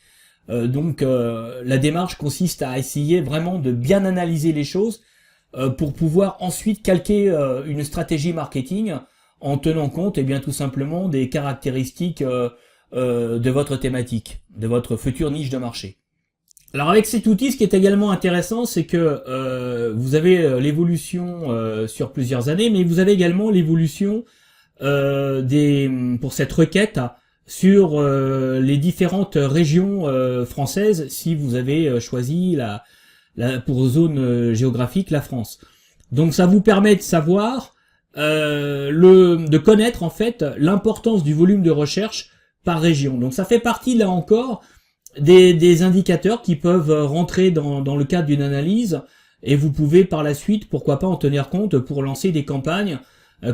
Donc la démarche consiste à essayer vraiment de bien analyser les choses pour pouvoir ensuite calquer une stratégie marketing en tenant compte bien tout simplement des caractéristiques de votre thématique, de votre future niche de marché. Alors avec cet outil, ce qui est également intéressant, c'est que vous avez l'évolution sur plusieurs années, mais vous avez également l'évolution pour cette requête sur les différentes régions françaises si vous avez choisi pour zone géographique la France. Donc ça vous permet de savoir de connaître en fait l'importance du volume de recherche par région. Donc ça fait partie là encore des indicateurs qui peuvent rentrer dans le cadre d'une analyse, et vous pouvez par la suite pourquoi pas en tenir compte pour lancer des campagnes,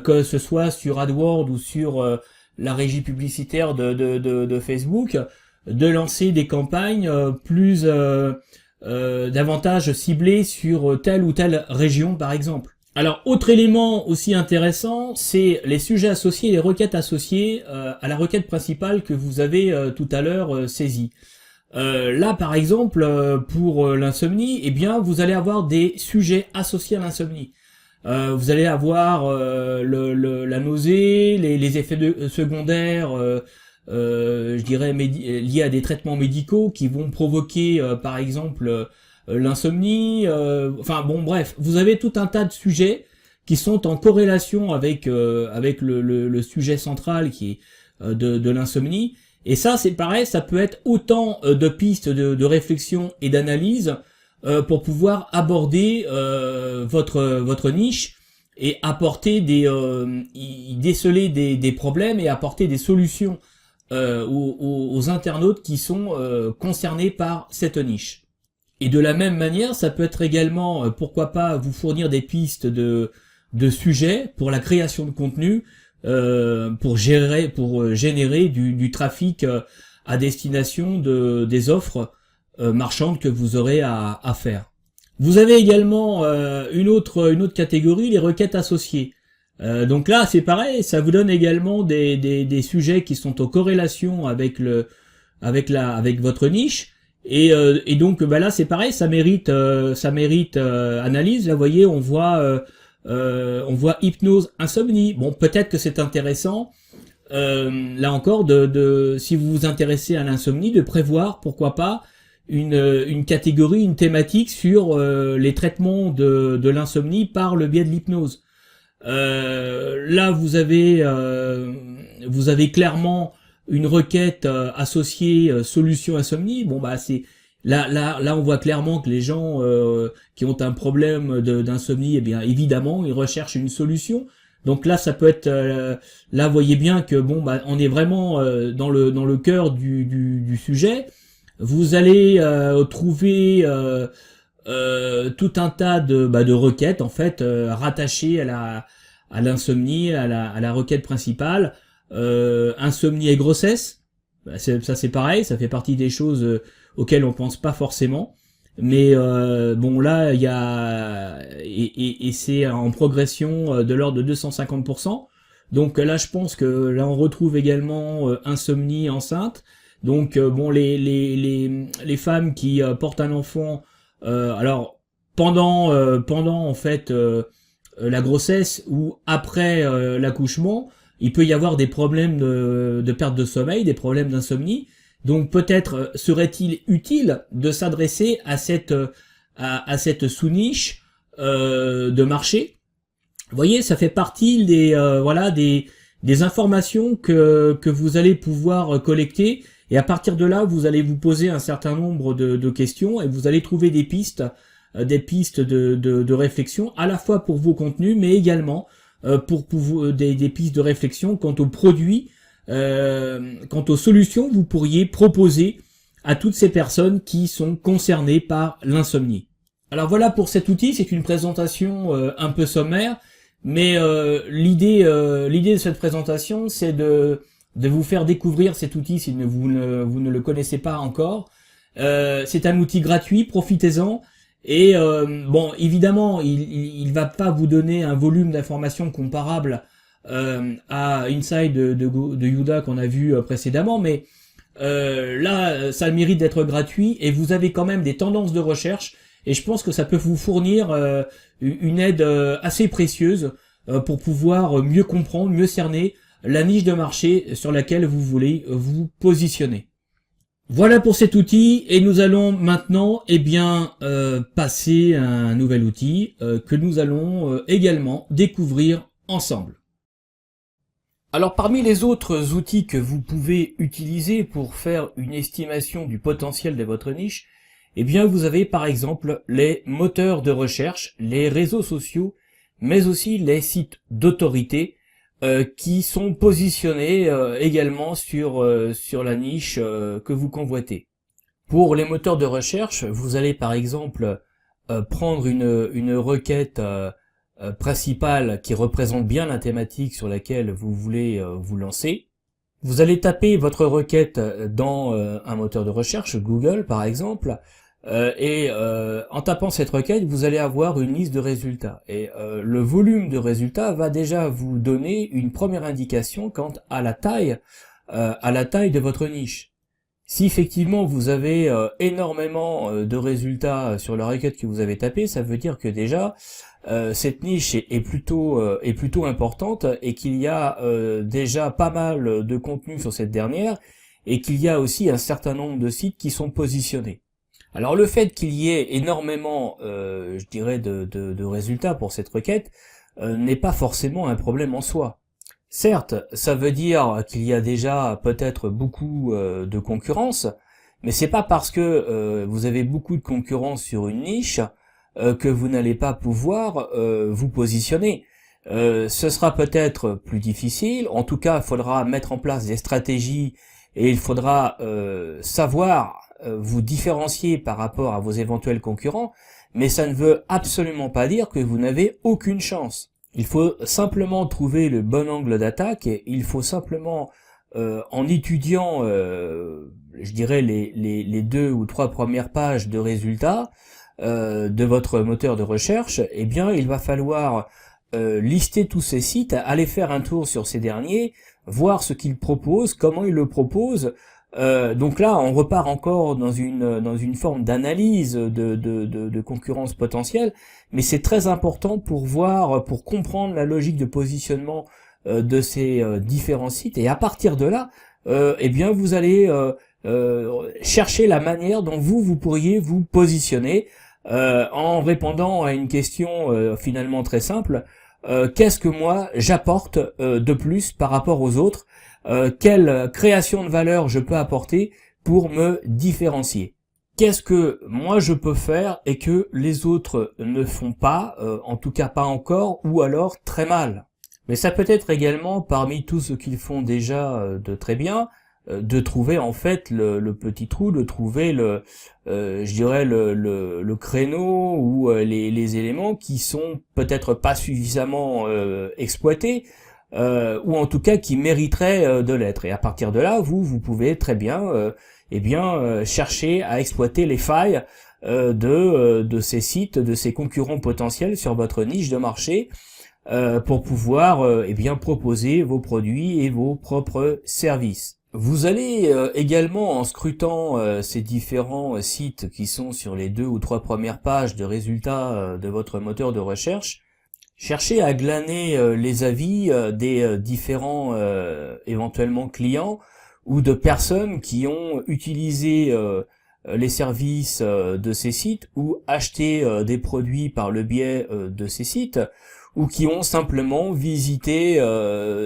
que ce soit sur AdWords ou sur la régie publicitaire de Facebook, de lancer des campagnes plus davantage ciblées sur telle ou telle région par exemple. Alors autre élément aussi intéressant, c'est les sujets associés, les requêtes associées à la requête principale que vous avez tout à l'heure saisie. Là par exemple pour l'insomnie, eh bien vous allez avoir des sujets associés à l'insomnie. Vous allez avoir la nausée, les effets secondaires, je dirais liés à des traitements médicaux qui vont provoquer par exemple l'insomnie. Enfin bon bref, vous avez tout un tas de sujets qui sont en corrélation avec le sujet central qui est de l'insomnie. Et ça c'est pareil, ça peut être autant de pistes de réflexion et d'analyse pour pouvoir aborder votre niche et apporter déceler des problèmes et apporter des solutions aux internautes qui sont concernés par cette niche. Et de la même manière, ça peut être également, pourquoi pas, vous fournir des pistes de sujets pour la création de contenu, pour générer du trafic à destination des offres marchandes que vous aurez à faire. Vous avez également une autre catégorie, les requêtes associées. Donc là, c'est pareil, ça vous donne également des sujets qui sont en corrélation avec avec votre niche. Et donc bah là, c'est pareil, ça mérite analyse. Là, vous voyez, on voit hypnose, insomnie. Bon, peut-être que c'est intéressant. Là encore, si vous vous intéressez à l'insomnie, de prévoir, pourquoi pas, une catégorie, une thématique sur les traitements de l'insomnie par le biais de l'hypnose. Là, vous avez clairement une requête associée solution insomnie. Bon bah c'est là on voit clairement que les gens qui ont un problème d'insomnie, eh bien évidemment ils recherchent une solution. Donc là ça peut être là vous voyez bien que bon bah on est vraiment dans le cœur du sujet. Vous allez trouver tout un tas de requêtes en fait rattachées à l'insomnie, à la requête principale. Insomnie et grossesse, bah, ça c'est pareil, ça fait partie des choses auxquelles on pense pas forcément. Mais bon là il y a et c'est en progression de l'ordre de 250%. Donc là je pense que là on retrouve également insomnie enceinte. Donc bon les femmes qui portent un enfant alors pendant en fait la grossesse ou après l'accouchement, il peut y avoir des problèmes de perte de sommeil, des problèmes d'insomnie. Donc peut-être serait-il utile de s'adresser à cette sous-niche de marché. Vous voyez, ça fait partie des informations que vous allez pouvoir collecter, et à partir de là, vous allez vous poser un certain nombre de questions et vous allez trouver des pistes de réflexion, à la fois pour vos contenus, mais également pour des pistes de réflexion quant aux produits, quant aux solutions que vous pourriez proposer à toutes ces personnes qui sont concernées par l'insomnie. Alors voilà pour cet outil, c'est une présentation un peu sommaire, mais l'idée de cette présentation, c'est de vous faire découvrir cet outil si vous ne le connaissez pas encore. C'est un outil gratuit, profitez-en. Et bon, évidemment, il va pas vous donner un volume d'informations comparable à Inside de Yuda qu'on a vu précédemment, mais là, ça a le mérite d'être gratuit et vous avez quand même des tendances de recherche. Et je pense que ça peut vous fournir une aide assez précieuse pour pouvoir mieux comprendre, mieux cerner la niche de marché sur laquelle vous voulez vous positionner. Voilà pour cet outil, et nous allons maintenant passer à un nouvel outil que nous allons également découvrir ensemble. Alors parmi les autres outils que vous pouvez utiliser pour faire une estimation du potentiel de votre niche, vous avez par exemple les moteurs de recherche, les réseaux sociaux, mais aussi les sites d'autorité qui sont positionnés également sur la niche que vous convoitez. Pour les moteurs de recherche, vous allez par exemple prendre une requête principale qui représente bien la thématique sur laquelle vous voulez vous lancer. Vous allez taper votre requête dans un moteur de recherche, Google par exemple, en tapant cette requête, vous allez avoir une liste de résultats. Et le volume de résultats va déjà vous donner une première indication quant à la taille de votre niche. Si effectivement vous avez énormément de résultats sur la requête que vous avez tapée, ça veut dire que déjà cette niche est plutôt importante et qu'il y a déjà pas mal de contenu sur cette dernière et qu'il y a aussi un certain nombre de sites qui sont positionnés. Alors le fait qu'il y ait énormément, je dirais, de résultats pour cette requête n'est pas forcément un problème en soi. Certes, ça veut dire qu'il y a déjà peut-être beaucoup de concurrence, mais c'est pas parce que vous avez beaucoup de concurrence sur une niche que vous n'allez pas pouvoir vous positionner. Ce sera peut-être plus difficile, en tout cas il faudra mettre en place des stratégies et il faudra savoir vous différencier par rapport à vos éventuels concurrents, mais ça ne veut absolument pas dire que vous n'avez aucune chance. Il faut simplement trouver le bon angle d'attaque et il faut simplement, en étudiant, je dirais, les 2 ou 3 premières pages de résultats, de votre moteur de recherche, eh bien il va falloir lister tous ces sites, aller faire un tour sur ces derniers, voir ce qu'ils proposent, comment ils le proposent. Donc là, on repart encore dans une forme d'analyse de concurrence potentielle, mais c'est très important pour comprendre la logique de positionnement de ces différents sites, et à partir de là, eh bien vous allez chercher la manière dont vous pourriez vous positionner en répondant à une question finalement très simple. Qu'est-ce que moi j'apporte de plus par rapport aux autres? Quelle création de valeur je peux apporter pour me différencier? Qu'est-ce que moi je peux faire et que les autres ne font pas, en tout cas pas encore, ou alors très mal? Mais ça peut être également, parmi tout ce qu'ils font déjà de très bien, de trouver en fait le petit trou, de trouver je dirais le créneau ou les éléments qui sont peut-être pas suffisamment exploités, ou en tout cas qui mériteraient de l'être. Et à partir de là, vous pouvez très bien chercher à exploiter les failles de ces sites, de ces concurrents potentiels sur votre niche de marché, pour pouvoir proposer vos produits et vos propres services. Vous allez également, en scrutant ces différents sites qui sont sur les 2 ou 3 premières pages de résultats de votre moteur de recherche, chercher à glaner les avis des différents éventuellement clients ou de personnes qui ont utilisé les services de ces sites ou acheté des produits par le biais de ces sites, ou qui ont simplement visité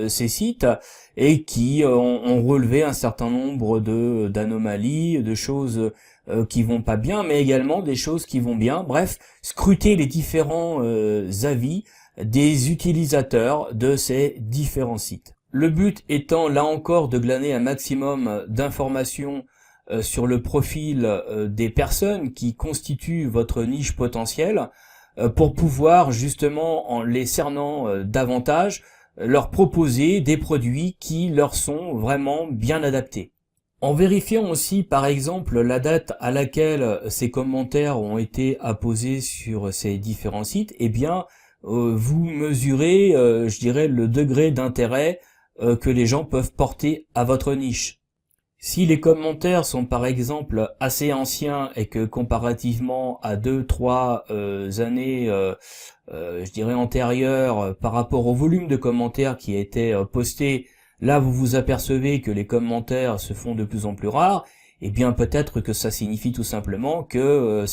ces sites et qui ont relevé un certain nombre d'anomalies, de choses qui vont pas bien, mais également des choses qui vont bien. Bref, scruter les différents avis des utilisateurs de ces différents sites. Le but étant là encore de glaner un maximum d'informations sur le profil des personnes qui constituent votre niche potentielle, pour pouvoir justement, en les cernant davantage, leur proposer des produits qui leur sont vraiment bien adaptés. En vérifiant aussi par exemple la date à laquelle ces commentaires ont été apposés sur ces différents sites, eh bien vous mesurez, je dirais, le degré d'intérêt que les gens peuvent porter à votre niche. Si les commentaires sont par exemple assez anciens et que comparativement à 2-3 années, je dirais antérieures, par rapport au volume de commentaires qui a été posté, là vous vous apercevez que les commentaires se font de plus en plus rares, eh bien peut-être que ça signifie tout simplement que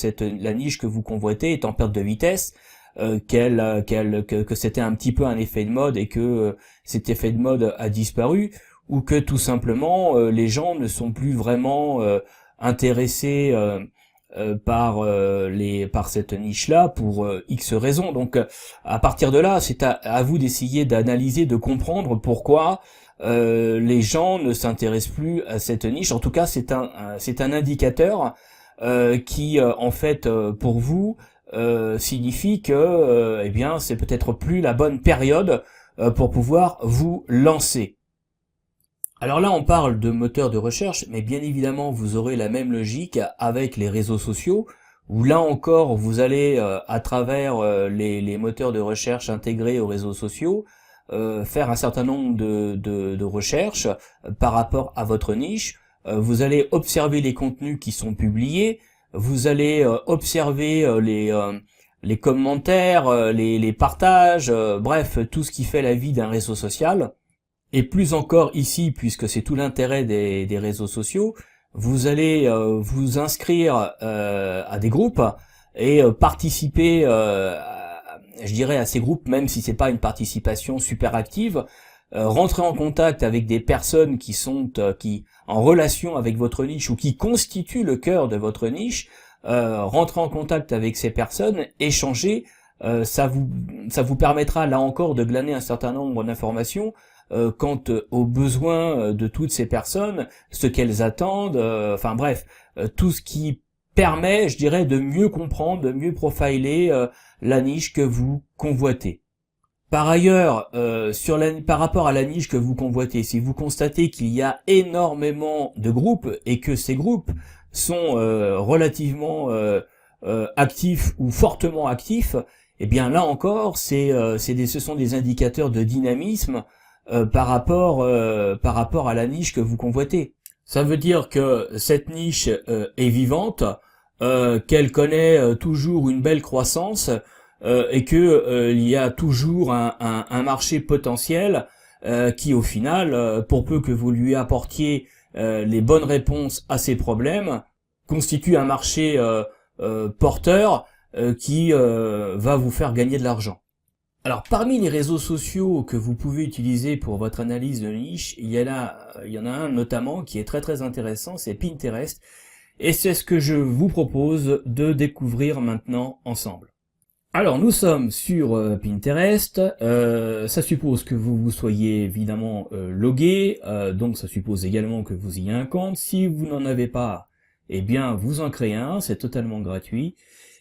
la niche que vous convoitez est en perte de vitesse, que c'était un petit peu un effet de mode et que cet effet de mode a disparu, ou que tout simplement les gens ne sont plus vraiment intéressés par cette niche-là pour X raisons. Donc à partir de là, c'est à vous d'essayer d'analyser, de comprendre pourquoi les gens ne s'intéressent plus à cette niche. En tout cas, c'est un indicateur qui en fait pour vous signifie que c'est peut-être plus la bonne période pour pouvoir vous lancer. Alors là, on parle de moteur de recherche, mais bien évidemment, vous aurez la même logique avec les réseaux sociaux, où là encore, vous allez, à travers les moteurs de recherche intégrés aux réseaux sociaux, faire un certain nombre de recherches par rapport à votre niche. Vous allez observer les contenus qui sont publiés, vous allez observer les commentaires, les partages, bref, tout ce qui fait la vie d'un réseau social. Et plus encore ici, puisque c'est tout l'intérêt des réseaux sociaux, vous allez vous inscrire à des groupes et participer, je dirais, à ces groupes, même si c'est pas une participation super active, rentrer en contact avec des personnes qui sont en relation avec votre niche ou qui constituent le cœur de votre niche, rentrer en contact avec ces personnes, échanger, ça vous permettra là encore de glaner un certain nombre d'informations quant aux besoins de toutes ces personnes, ce qu'elles attendent, enfin bref, tout ce qui permet, je dirais, de mieux comprendre, de mieux profiler la niche que vous convoitez. Par ailleurs, par rapport à la niche que vous convoitez, si vous constatez qu'il y a énormément de groupes et que ces groupes sont relativement actif ou fortement actif, eh bien là encore, ce sont des indicateurs de dynamisme par rapport à la niche que vous convoitez. Ça veut dire que cette niche est vivante, qu'elle connaît toujours une belle croissance et que il y a toujours un marché potentiel qui au final, pour peu que vous lui apportiez les bonnes réponses à ses problèmes, constitue un marché porteur qui va vous faire gagner de l'argent. Alors parmi les réseaux sociaux que vous pouvez utiliser pour votre analyse de niche, il y en a un notamment qui est très très intéressant, c'est Pinterest, et c'est ce que je vous propose de découvrir maintenant ensemble. Alors nous sommes sur Pinterest, ça suppose que vous soyez évidemment logué, donc ça suppose également que vous ayez un compte. Si vous n'en avez pas, eh bien vous en créez un, c'est totalement gratuit.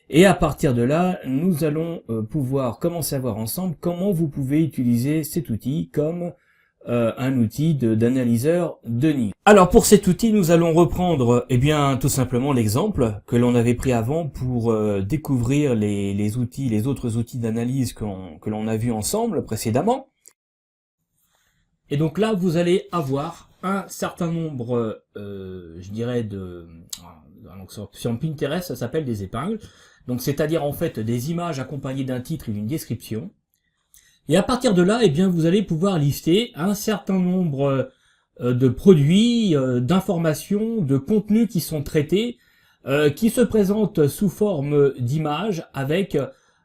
Et à partir de là, nous allons pouvoir commencer à voir ensemble comment vous pouvez utiliser cet outil comme un outil d'analyseur de niche. Alors pour cet outil, nous allons reprendre bien tout simplement l'exemple que l'on avait pris avant pour découvrir les autres outils d'analyse que l'on a vus ensemble précédemment. Et donc là, vous allez avoir un certain nombre, je dirais, donc sur Pinterest, ça s'appelle des épingles. Donc c'est-à-dire en fait des images accompagnées d'un titre et d'une description. Et à partir de là, eh bien vous allez pouvoir lister un certain nombre de produits, d'informations, de contenus qui sont traités, qui se présentent sous forme d'images avec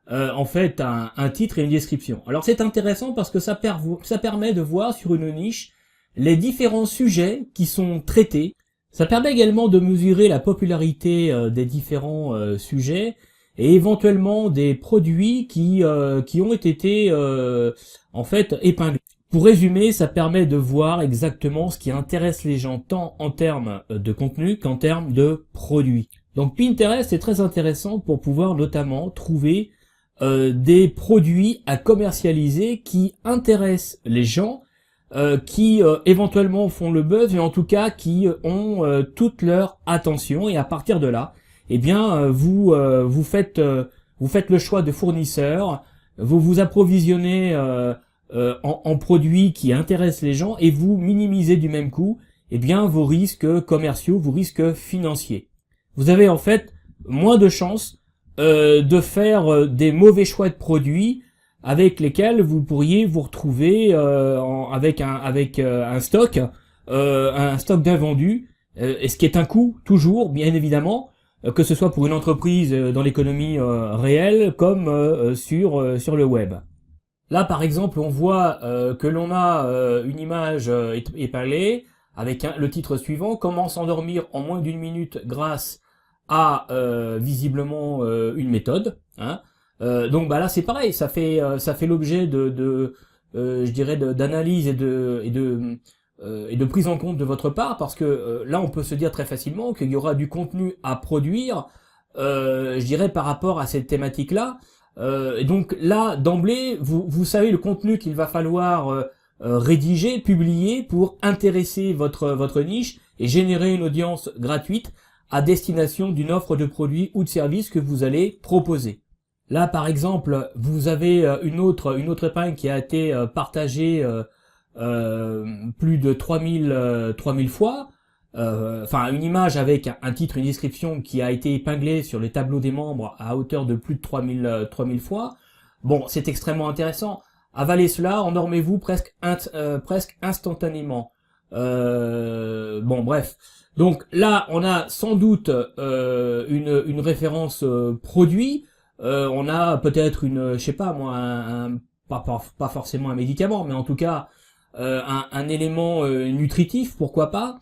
en fait un titre et une description. Alors c'est intéressant parce que ça permet de voir sur une niche les différents sujets qui sont traités. Ça permet également de mesurer la popularité des différents sujets et éventuellement des produits qui ont été en fait épinglés. Pour résumer, ça permet de voir exactement ce qui intéresse les gens tant en termes de contenu qu'en termes de produits. Donc Pinterest est très intéressant pour pouvoir notamment trouver des produits à commercialiser qui intéressent les gens, qui éventuellement font le buzz, et en tout cas qui ont toute leur attention. Et à partir de là, eh bien vous faites le choix de fournisseurs, vous vous approvisionnez en produits qui intéressent les gens, et vous minimisez du même coup eh bien vos risques commerciaux, vos risques financiers. Vous avez en fait moins de chances de faire des mauvais choix de produits avec lesquels vous pourriez vous retrouver avec un stock d'invendus, et ce qui est un coût toujours, bien évidemment, que ce soit pour une entreprise dans l'économie réelle comme sur le web. Là, par exemple, on voit que l'on a une image épinglée avec le titre suivant: comment s'endormir en moins d'une minute grâce à visiblement une méthode. Hein. Donc bah là c'est pareil, ça fait l'objet je dirais d'analyse et de prise en compte de votre part, parce que là on peut se dire très facilement qu'il y aura du contenu à produire, je dirais par rapport à cette thématique là. Et donc là d'emblée vous savez le contenu qu'il va falloir rédiger, publier pour intéresser votre niche et générer une audience gratuite à destination d'une offre de produits ou de services que vous allez proposer. Là, par exemple, vous avez une autre épingle qui a été partagée plus de 3000 fois. Enfin, une image avec un titre, une description qui a été épinglée sur les tableaux des membres à hauteur de plus de 3000 fois. Bon, c'est extrêmement intéressant. Avalez cela, endormez-vous presque instantanément. Bon, bref. Donc là, on a sans doute une référence produit. On a peut-être je sais pas moi, pas forcément un médicament, mais en tout cas un élément nutritif, pourquoi pas,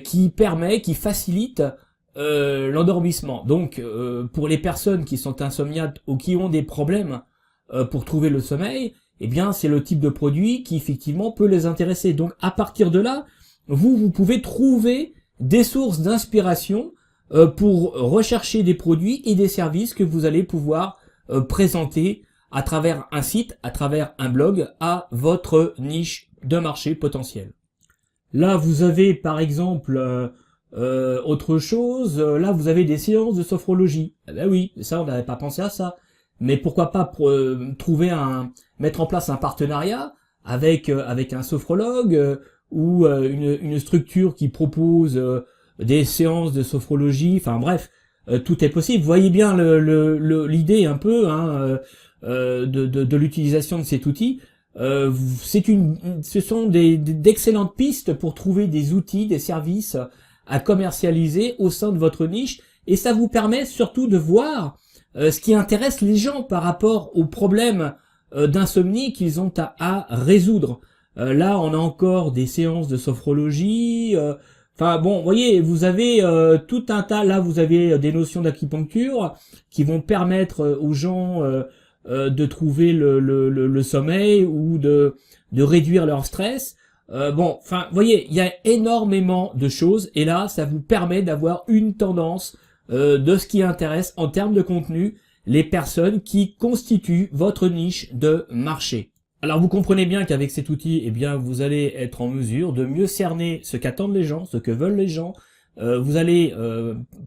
qui facilite l'endormissement. Donc pour les personnes qui sont insomniaques ou qui ont des problèmes pour trouver le sommeil, eh bien c'est le type de produit qui effectivement peut les intéresser. Donc à partir de là, vous pouvez trouver des sources d'inspiration pour rechercher des produits et des services que vous allez pouvoir présenter à travers un site, à travers un blog, à votre niche de marché potentiel. Là, vous avez par exemple Autre chose, là vous avez des séances de sophrologie. Eh ben oui, ça on n'avait pas pensé à ça. Mais pourquoi pas mettre en place un partenariat avec un sophrologue ou une structure qui propose des séances de sophrologie. Enfin bref, tout est possible. Vous voyez bien l'idée un peu de l'utilisation de cet outil. Ce sont d'excellentes pistes pour trouver des outils, des services à commercialiser au sein de votre niche, et ça vous permet surtout de voir ce qui intéresse les gens par rapport aux problèmes d'insomnie qu'ils ont à résoudre. Là, on a encore des séances de sophrologie. Enfin bon, vous voyez, vous avez tout un tas. Là, vous avez des notions d'acupuncture qui vont permettre aux gens de trouver le sommeil ou de réduire leur stress. Bon, enfin, vous voyez, il y a énormément de choses, et là, ça vous permet d'avoir une tendance de ce qui intéresse en termes de contenu les personnes qui constituent votre niche de marché. Alors vous comprenez bien qu'avec cet outil, eh bien vous allez être en mesure de mieux cerner ce qu'attendent les gens, ce que veulent les gens. Vous allez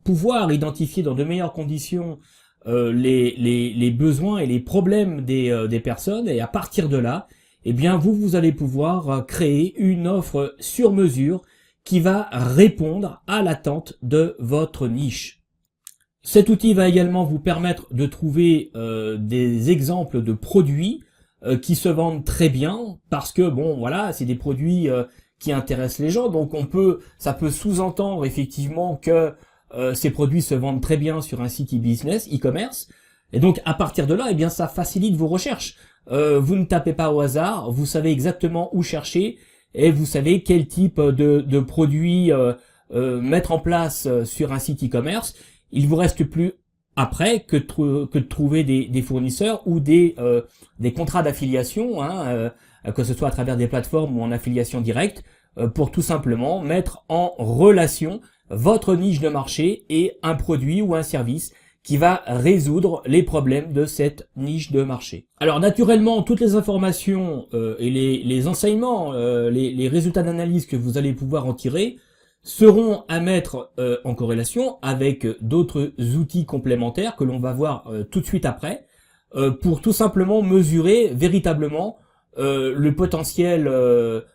pouvoir identifier dans de meilleures conditions les besoins et les problèmes des personnes, et à partir de là, eh bien vous allez pouvoir créer une offre sur mesure qui va répondre à l'attente de votre niche. Cet outil va également vous permettre de trouver des exemples de produits qui se vendent très bien, parce que bon voilà, c'est des produits qui intéressent les gens, donc ça peut sous-entendre effectivement que ces produits se vendent très bien sur un site e-business, e-commerce, et donc à partir de là, eh bien ça facilite vos recherches. Vous ne tapez pas au hasard, vous savez exactement où chercher, et vous savez quel type de produits mettre en place sur un site e-commerce. Il vous reste plus après que de trouver des fournisseurs ou des contrats d'affiliation, que ce soit à travers des plateformes ou en affiliation directe, pour tout simplement mettre en relation votre niche de marché et un produit ou un service qui va résoudre les problèmes de cette niche de marché. Alors naturellement, toutes les informations et les enseignements, les résultats d'analyse que vous allez pouvoir en tirer seront à mettre en corrélation avec d'autres outils complémentaires que l'on va voir tout de suite après, pour tout simplement mesurer véritablement le potentiel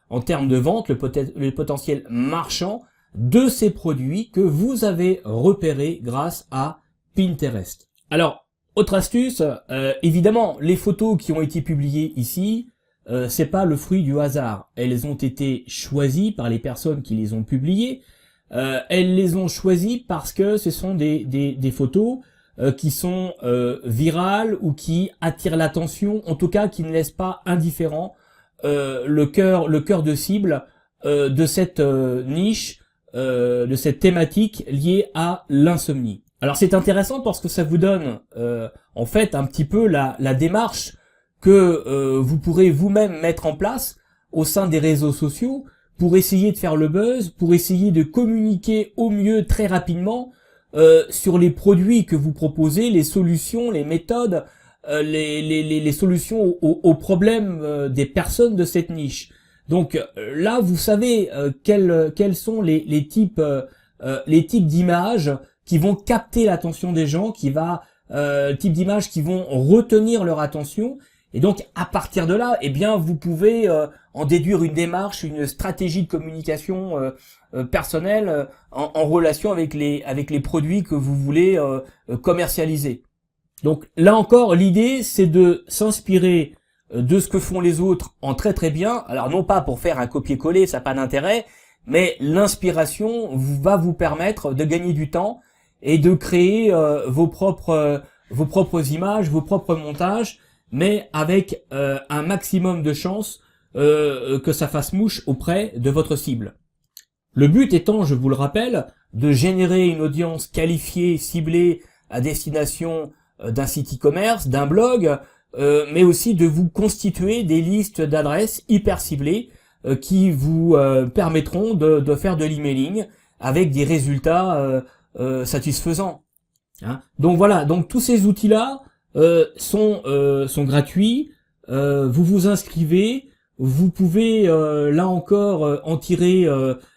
en termes de vente, le potentiel marchand de ces produits que vous avez repérés grâce à Pinterest. Alors, autre astuce, évidemment, les photos qui ont été publiées ici, c'est pas le fruit du hasard. Elles ont été choisies par les personnes qui les ont publiées. Elles les ont choisies parce que ce sont des photos qui sont virales ou qui attirent l'attention, en tout cas qui ne laissent pas indifférent le cœur de cible de cette niche, de cette thématique liée à l'insomnie. Alors c'est intéressant parce que ça vous donne en fait un petit peu la démarche que vous pourrez vous-même mettre en place au sein des réseaux sociaux pour essayer de faire le buzz, pour essayer de communiquer au mieux très rapidement sur les produits que vous proposez, les solutions, les méthodes, les solutions aux problèmes des personnes de cette niche. Donc là, vous savez quels sont les types d'images qui vont capter l'attention des gens, types d'images qui vont retenir leur attention. Et donc, à partir de là, eh bien, vous pouvez en déduire une démarche, une stratégie de communication personnelle en relation avec les produits que vous voulez commercialiser. Donc, là encore, l'idée, c'est de s'inspirer de ce que font les autres en très très bien. Alors, non pas pour faire un copier-coller, ça n'a pas d'intérêt, mais l'inspiration va vous permettre de gagner du temps et de créer vos propres images, vos propres montages, mais avec un maximum de chances que ça fasse mouche auprès de votre cible. Le but étant, je vous le rappelle, de générer une audience qualifiée, ciblée à destination d'un site e-commerce, d'un blog, mais aussi de vous constituer des listes d'adresses hyper ciblées qui vous permettront de faire de l'emailing avec des résultats satisfaisants. Donc voilà, donc tous ces outils-là sont gratuits, vous vous inscrivez, vous pouvez là encore en tirer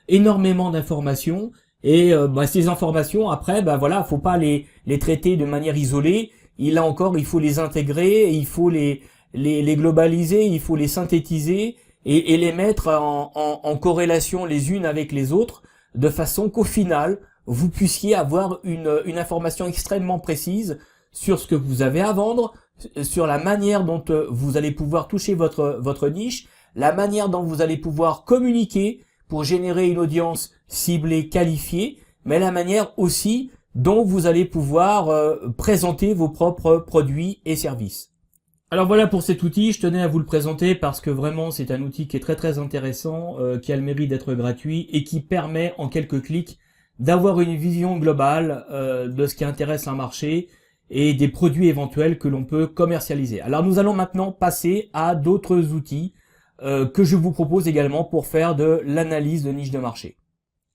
énormément d'informations, Et ces informations, après, voilà, faut pas les traiter de manière isolée. Là encore, il faut les intégrer, il faut les globaliser, il faut les synthétiser et les mettre en corrélation les unes avec les autres, de façon qu'au final, vous puissiez avoir une information extrêmement précise sur ce que vous avez à vendre, sur la manière dont vous allez pouvoir toucher votre niche, la manière dont vous allez pouvoir communiquer pour générer une audience ciblée, qualifiée, mais la manière aussi dont vous allez pouvoir présenter vos propres produits et services. Alors voilà pour cet outil, je tenais à vous le présenter parce que vraiment c'est un outil qui est très très intéressant, qui a le mérite d'être gratuit et qui permet en quelques clics d'avoir une vision globale de ce qui intéresse un marché et des produits éventuels que l'on peut commercialiser. Alors nous allons maintenant passer à d'autres outils que je vous propose également pour faire de l'analyse de niche de marché.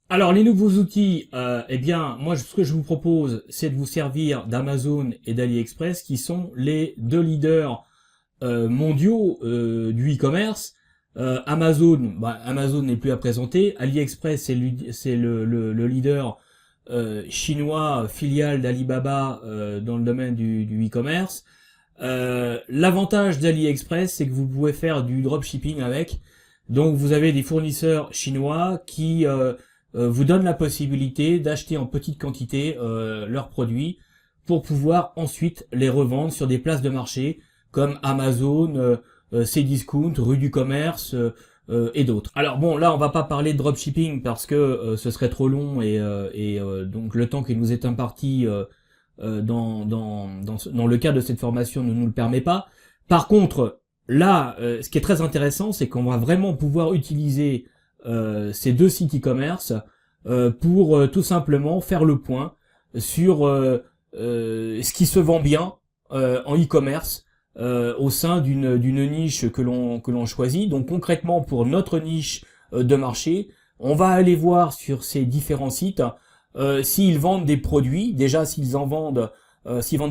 Alors les nouveaux outils, moi ce que je vous propose, c'est de vous servir d'Amazon et d'AliExpress, qui sont les deux leaders mondiaux du e-commerce. Amazon n'est plus à présenter. AliExpress c'est le leader chinois, filiale d'Alibaba dans le domaine du e-commerce. L'avantage d'AliExpress, c'est que vous pouvez faire du dropshipping avec. Donc vous avez des fournisseurs chinois qui vous donnent la possibilité d'acheter en petite quantité leurs produits pour pouvoir ensuite les revendre sur des places de marché comme Amazon, Cdiscount, Rue du Commerce et d'autres. Alors bon, là on va pas parler de dropshipping parce que ce serait trop long et donc le temps qui nous est imparti dans le cadre de cette formation ne nous le permet pas. Par contre, là, ce qui est très intéressant, c'est qu'on va vraiment pouvoir utiliser ces deux sites e-commerce pour tout simplement faire le point sur ce qui se vend bien en e-commerce au sein d'une niche que l'on choisit. Donc concrètement, pour notre niche de marché, on va aller voir sur ces différents sites s'ils vendent des produits. Déjà, s'ils vendent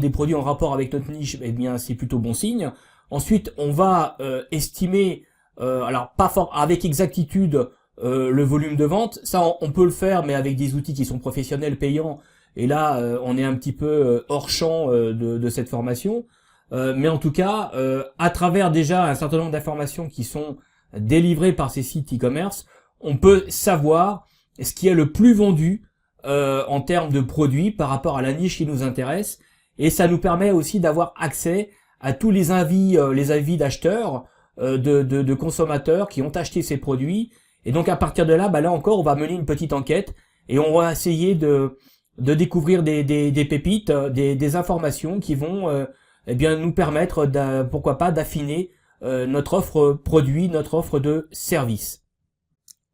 des produits en rapport avec notre niche, eh bien c'est plutôt bon signe. Ensuite, on va estimer, alors pas fort avec exactitude, le volume de vente. Ça, on peut le faire, mais avec des outils qui sont professionnels, payants. Et là, on est un petit peu hors champ de cette formation. Mais en tout cas, à travers déjà un certain nombre d'informations qui sont délivrées par ces sites e-commerce, on peut savoir ce qui est le plus vendu en termes de produits par rapport à la niche qui nous intéresse. Et ça nous permet aussi d'avoir accès à tous les avis d'acheteurs, de consommateurs qui ont acheté ces produits. Et donc à partir de là, là encore, on va mener une petite enquête et on va essayer de découvrir des pépites, des informations qui vont nous permettre pourquoi pas d'affiner notre offre produit, notre offre de service.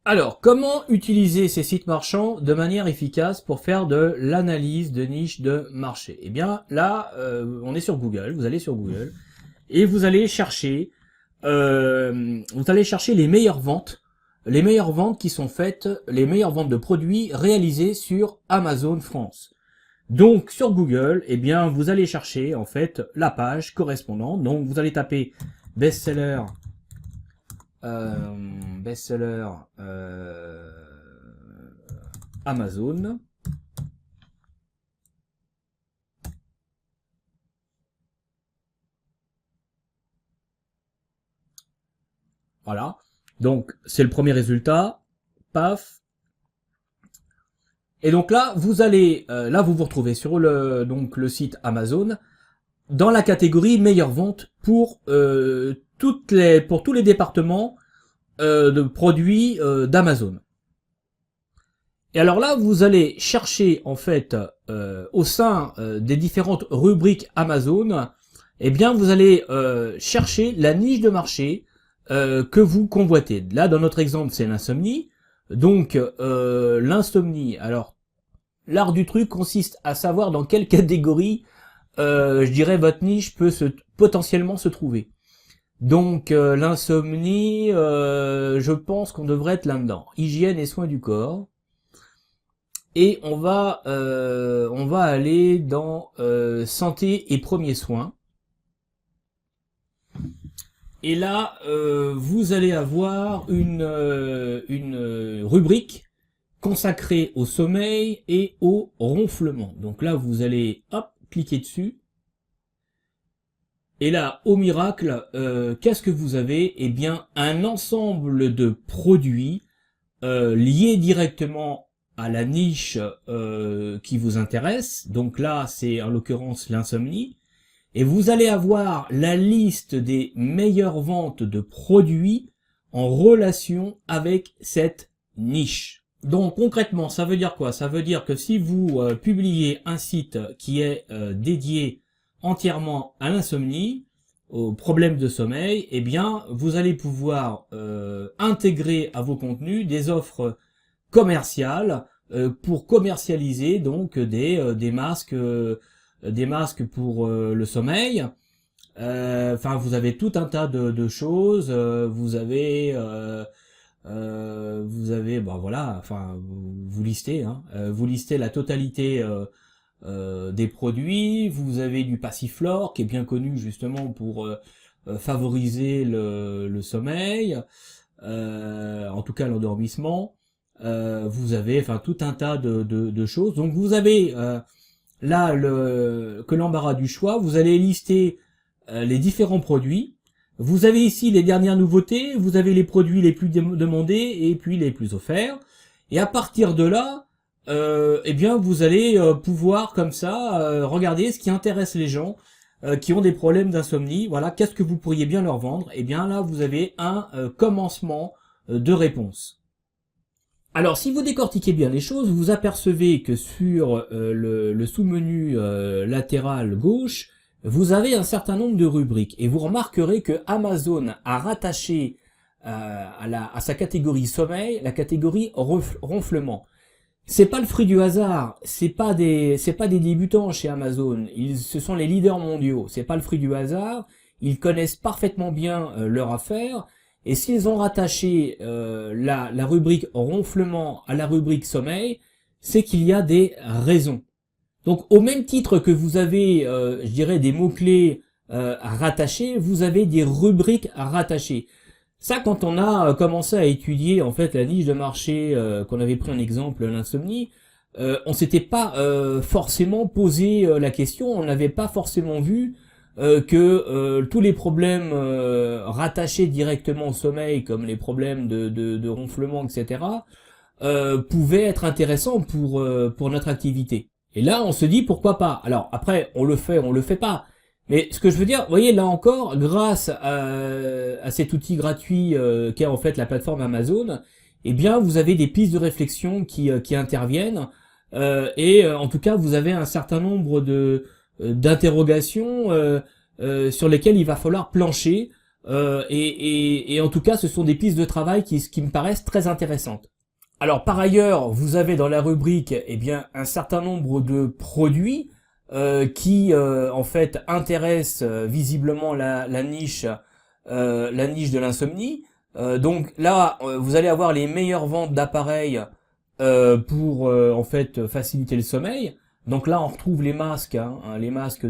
Alors, comment utiliser ces sites marchands de manière efficace pour faire de l'analyse de niche de marché? Eh bien, là, on est sur Google, vous allez sur Google, et vous allez chercher les meilleures ventes qui sont faites, les meilleures ventes de produits réalisées sur Amazon France. Donc, sur Google, eh bien, vous allez chercher, en fait, la page correspondante. Donc, vous allez taper best-seller, Amazon. Voilà. Donc, c'est le premier résultat. Paf. Et donc là, vous allez, vous vous retrouvez sur le site Amazon dans la catégorie meilleure vente pour tous les départements de produits d'Amazon. Et alors là, vous allez chercher en fait au sein des différentes rubriques Amazon, eh bien vous allez chercher la niche de marché que vous convoitez. Là, dans notre exemple, c'est l'insomnie. Donc l'insomnie, alors l'art du truc consiste à savoir dans quelle catégorie je dirais votre niche peut potentiellement se trouver. Donc l'insomnie, je pense qu'on devrait être là-dedans. Hygiène et soins du corps. Et on va aller dans santé et premiers soins. Et là, vous allez avoir une rubrique consacré au sommeil et au ronflement. Donc là, vous allez, hop, cliquer dessus. Et là, au miracle, qu'est-ce que vous avez? Eh bien, un ensemble de produits liés directement à la niche qui vous intéresse. Donc là, c'est en l'occurrence l'insomnie. Et vous allez avoir la liste des meilleures ventes de produits en relation avec cette niche. Donc concrètement, ça veut dire quoi? Ça veut dire que si vous publiez un site qui est dédié entièrement à l'insomnie, aux problèmes de sommeil, eh bien vous allez pouvoir intégrer à vos contenus des offres commerciales pour commercialiser donc des masques pour le sommeil. Enfin, vous avez tout un tas de choses. Vous avez, ben voilà, enfin, vous listez, hein, vous listez la totalité des produits. Vous avez du Passiflore qui est bien connu justement pour favoriser le sommeil, en tout cas l'endormissement. Vous avez, enfin, tout un tas de choses. Donc vous avez là que l'embarras du choix. Vous allez lister les différents produits. Vous avez ici les dernières nouveautés, vous avez les produits les plus demandés et puis les plus offerts. Et à partir de là, eh bien vous allez pouvoir comme ça regarder ce qui intéresse les gens qui ont des problèmes d'insomnie. Voilà, qu'est-ce que vous pourriez bien leur vendre? Eh bien là, vous avez un commencement de réponse. Alors, si vous décortiquez bien les choses, vous apercevez que sur le sous-menu latéral gauche, vous avez un certain nombre de rubriques. Et vous remarquerez que Amazon a rattaché à sa catégorie sommeil la catégorie ronflement. C'est pas le fruit du hasard. C'est pas des débutants chez Amazon. Ce sont les leaders mondiaux. C'est pas le fruit du hasard. Ils connaissent parfaitement bien leur affaire. Et s'ils ont rattaché la rubrique ronflement à la rubrique sommeil, c'est qu'il y a des raisons. Donc au même titre que vous avez, je dirais, des mots-clés à rattacher, vous avez des rubriques à rattacher. Ça, quand on a commencé à étudier en fait la niche de marché, qu'on avait pris en exemple l'insomnie, on s'était pas forcément posé la question, on n'avait pas forcément vu que tous les problèmes rattachés directement au sommeil, comme les problèmes de ronflement, etc., pouvaient être intéressants pour notre activité. Et là, on se dit pourquoi pas. Alors après, on le fait pas. Mais ce que je veux dire, vous voyez, là encore, grâce à cet outil gratuit qu'est en fait la plateforme Amazon, eh bien, vous avez des pistes de réflexion qui interviennent. Et en tout cas, vous avez un certain nombre d'interrogations sur lesquelles il va falloir plancher. Et en tout cas, ce sont des pistes de travail qui me paraissent très intéressantes. Alors par ailleurs, vous avez dans la rubrique eh bien un certain nombre de produits qui en fait intéressent visiblement la niche de l'insomnie. Donc là, vous allez avoir les meilleures ventes d'appareils pour en fait faciliter le sommeil. Donc là, on retrouve les masques, les masques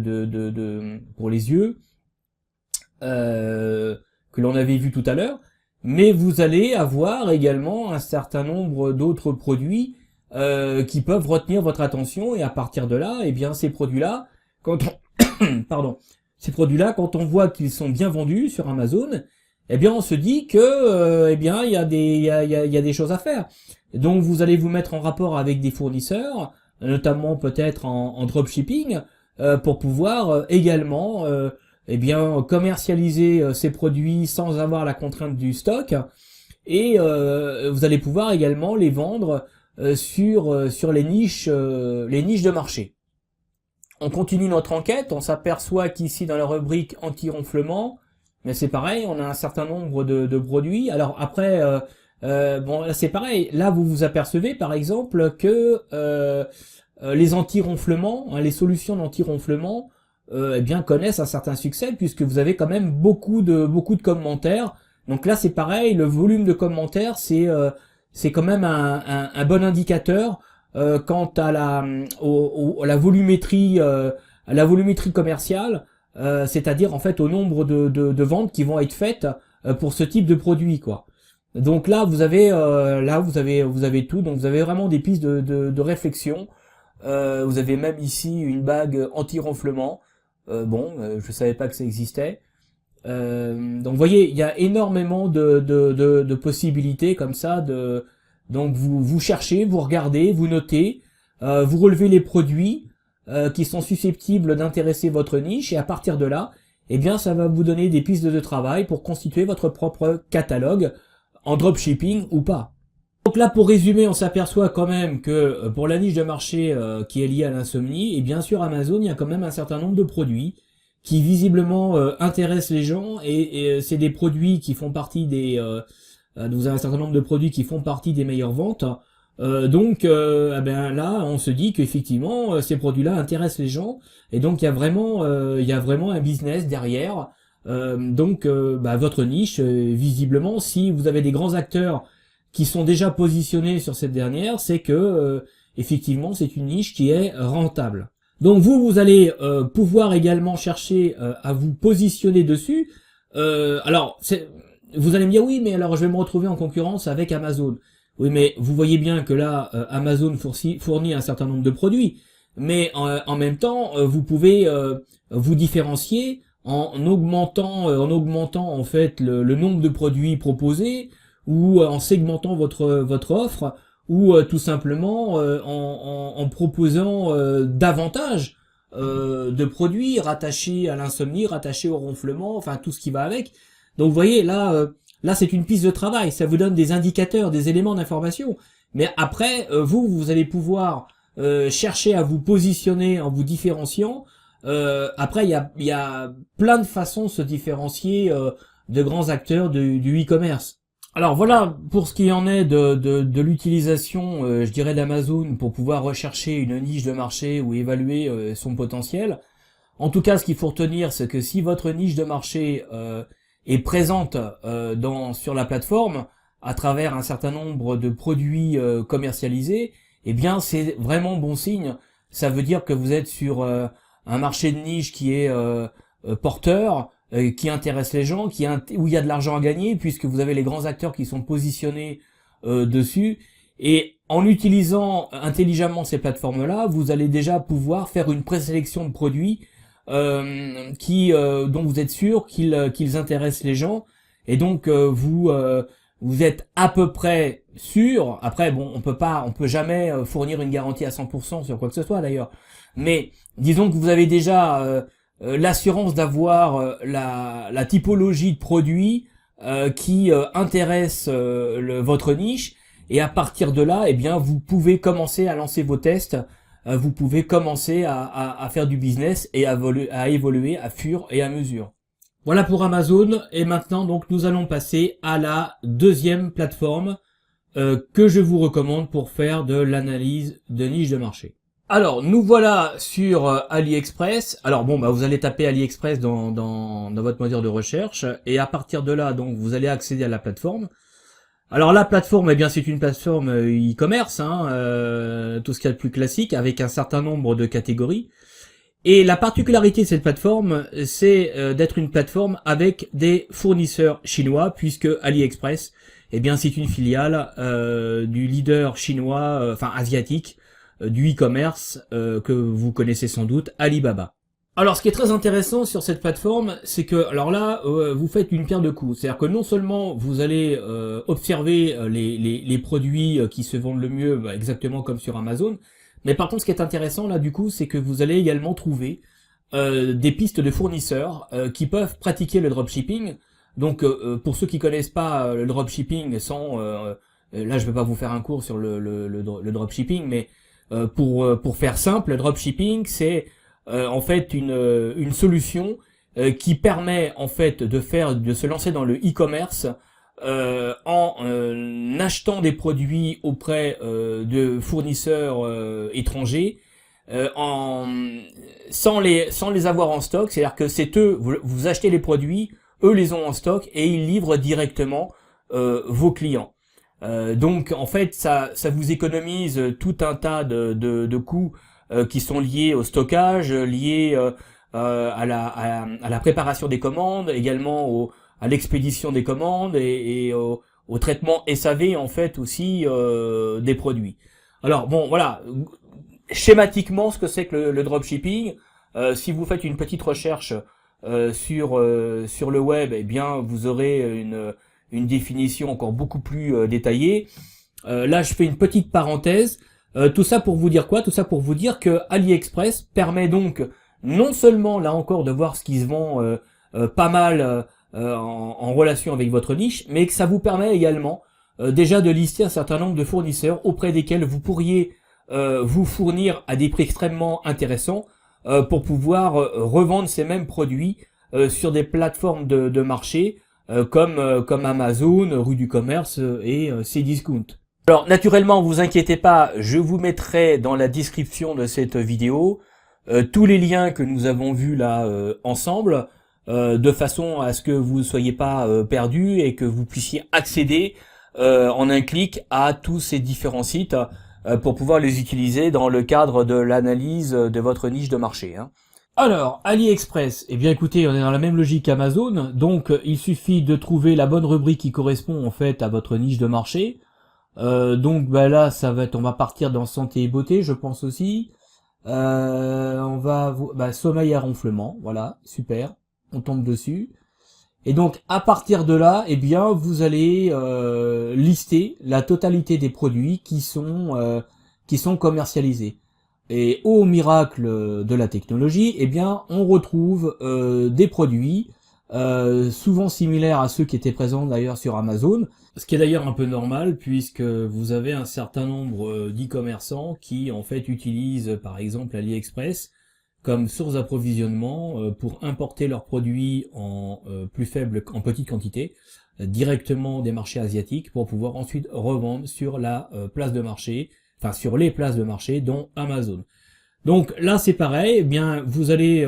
pour les yeux que l'on avait vu tout à l'heure. Mais vous allez avoir également un certain nombre d'autres produits qui peuvent retenir votre attention, et à partir de là, eh bien ces produits-là, quand on voit qu'ils sont bien vendus sur Amazon, eh bien on se dit que eh bien il y a des choses à faire. Donc vous allez vous mettre en rapport avec des fournisseurs, notamment peut-être en dropshipping, pour pouvoir également eh bien commercialiser ces produits sans avoir la contrainte du stock, et vous allez pouvoir également les vendre sur les niches de marché. On continue notre enquête, on s'aperçoit qu'ici dans la rubrique anti-ronflement, mais c'est pareil, on a un certain nombre de produits. Alors après, bon là c'est pareil, là vous vous apercevez par exemple que les anti-ronflements, les solutions d'anti-ronflement, eh bien connaissent un certain succès, puisque vous avez quand même beaucoup de commentaires. Donc là c'est pareil, le volume de commentaires c'est quand même un bon indicateur quant à la volumétrie commerciale, c'est-à-dire en fait au nombre de ventes qui vont être faites pour ce type de produit, quoi. Donc vous avez tout. Donc vous avez vraiment des pistes de réflexion. Vous avez même ici une bague anti-ronflement. Je savais pas que ça existait. Donc vous voyez, il y a énormément de possibilités comme ça. Donc vous cherchez, vous regardez, vous notez, vous relevez les produits qui sont susceptibles d'intéresser votre niche, et à partir de là, eh bien ça va vous donner des pistes de travail pour constituer votre propre catalogue en dropshipping ou pas. Donc là, pour résumer, on s'aperçoit quand même que pour la niche de marché qui est liée à l'insomnie, et bien sûr Amazon, il y a quand même un certain nombre de produits qui visiblement intéressent les gens, et c'est des produits qui font partie vous avez un certain nombre de produits qui font partie des meilleures ventes. Là, on se dit qu'effectivement, ces produits-là intéressent les gens, et donc il y a vraiment un business derrière. Votre niche, visiblement, si vous avez des grands acteurs qui sont déjà positionnés sur cette dernière, c'est que effectivement, c'est une niche qui est rentable. Donc vous allez pouvoir également chercher à vous positionner dessus. Vous allez me dire oui, mais alors je vais me retrouver en concurrence avec Amazon. Oui, mais vous voyez bien que là, Amazon fournit un certain nombre de produits, mais en même temps, vous pouvez vous différencier en augmentant en fait le nombre de produits proposés, ou en segmentant votre offre, ou tout simplement en proposant davantage de produits rattachés à l'insomnie, rattachés au ronflement, enfin tout ce qui va avec. Donc vous voyez, là c'est une piste de travail, ça vous donne des indicateurs, des éléments d'information. Mais après, vous allez pouvoir chercher à vous positionner en vous différenciant. Après, il y a plein de façons de se différencier de grands acteurs du e-commerce. Alors voilà pour ce qui en est de l'utilisation, je dirais, d'Amazon pour pouvoir rechercher une niche de marché ou évaluer son potentiel. En tout cas, ce qu'il faut retenir, c'est que si votre niche de marché est présente sur la plateforme à travers un certain nombre de produits commercialisés, eh bien c'est vraiment bon signe. Ça veut dire que vous êtes sur un marché de niche qui est porteur, qui intéresse les gens, où il y a de l'argent à gagner, puisque vous avez les grands acteurs qui sont positionnés dessus. Et en utilisant intelligemment ces plateformes-là, vous allez déjà pouvoir faire une présélection de produits dont vous êtes sûr qu'ils intéressent les gens. Et donc vous êtes à peu près sûr. Après, on peut jamais fournir une garantie à 100% sur quoi que ce soit d'ailleurs. Mais disons que vous avez déjà l'assurance d'avoir la typologie de produits qui intéresse votre niche, et à partir de là, eh bien, vous pouvez commencer à lancer vos tests, vous pouvez commencer à faire du business et à évoluer à fur et à mesure. Voilà pour Amazon, et maintenant donc nous allons passer à la deuxième plateforme que je vous recommande pour faire de l'analyse de niche de marché. Alors, nous voilà sur AliExpress. Alors vous allez taper AliExpress dans votre moteur de recherche, et à partir de là, donc vous allez accéder à la plateforme. Alors la plateforme, eh bien c'est une plateforme e-commerce, tout ce qu'il y a de plus classique, avec un certain nombre de catégories. Et la particularité de cette plateforme, c'est d'être une plateforme avec des fournisseurs chinois, puisque AliExpress, eh bien c'est une filiale du leader chinois, asiatique, du e-commerce que vous connaissez sans doute, Alibaba. Alors ce qui est très intéressant sur cette plateforme, c'est que vous faites une pierre de coups. C'est-à-dire que non seulement vous allez observer les produits qui se vendent le mieux, exactement comme sur Amazon, mais par contre ce qui est intéressant là du coup, c'est que vous allez également trouver des pistes de fournisseurs qui peuvent pratiquer le dropshipping. Donc pour ceux qui connaissent pas le dropshipping, là je vais pas vous faire un cours sur le dropshipping, mais pour faire simple, le dropshipping c'est en fait une solution qui permet en fait de se lancer dans le e-commerce en achetant des produits auprès de fournisseurs étrangers sans les avoir en stock. C'est-à-dire que c'est eux, vous achetez les produits, eux les ont en stock et ils livrent directement vos clients. Donc en fait ça vous économise tout un tas de coûts qui sont liés au stockage, liés à la préparation des commandes, également à l'expédition des commandes et au traitement SAV en fait aussi des produits. Alors bon, voilà, schématiquement ce que c'est que le dropshipping. Si vous faites une petite recherche sur le web, eh bien vous aurez une définition encore beaucoup plus détaillée. Là, je fais une petite parenthèse. Tout ça pour vous dire quoi? Tout ça pour vous dire que AliExpress permet donc non seulement là encore de voir ce qui se vend pas mal en relation avec votre niche, mais que ça vous permet également déjà de lister un certain nombre de fournisseurs auprès desquels vous pourriez vous fournir à des prix extrêmement intéressants pour pouvoir revendre ces mêmes produits sur des plateformes de marché comme Amazon, Rue du Commerce et Cdiscount. Alors naturellement, vous inquiétez pas, je vous mettrai dans la description de cette vidéo tous les liens que nous avons vus là ensemble, de façon à ce que vous ne soyez pas perdu et que vous puissiez accéder en un clic à tous ces différents sites pour pouvoir les utiliser dans le cadre de l'analyse de votre niche de marché. Alors, AliExpress, eh bien écoutez, on est dans la même logique qu'Amazon, donc il suffit de trouver la bonne rubrique qui correspond en fait à votre niche de marché. Donc bah là ça va être, on va partir dans santé et beauté, je pense aussi. On va sommeil et ronflement, voilà, super, on tombe dessus. Et donc à partir de là, eh bien vous allez lister la totalité des produits qui sont commercialisés. Et au miracle de la technologie, eh bien on retrouve des produits souvent similaires à ceux qui étaient présents d'ailleurs sur Amazon, ce qui est d'ailleurs un peu normal puisque vous avez un certain nombre d'e-commerçants qui en fait utilisent par exemple AliExpress comme source d'approvisionnement pour importer leurs produits en petite quantité directement des marchés asiatiques pour pouvoir ensuite revendre sur la place de marché, enfin sur les places de marché dont Amazon. Donc là c'est pareil, eh bien vous allez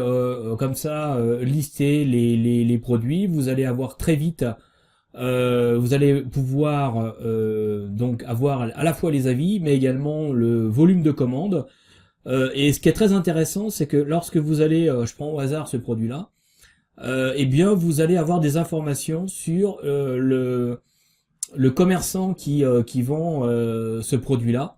comme ça lister les produits, vous allez avoir très vite, vous allez pouvoir donc avoir à la fois les avis mais également le volume de commandes. Et ce qui est très intéressant, c'est que lorsque vous allez, je prends au hasard ce produit-là, eh bien vous allez avoir des informations sur le commerçant qui vend ce produit-là.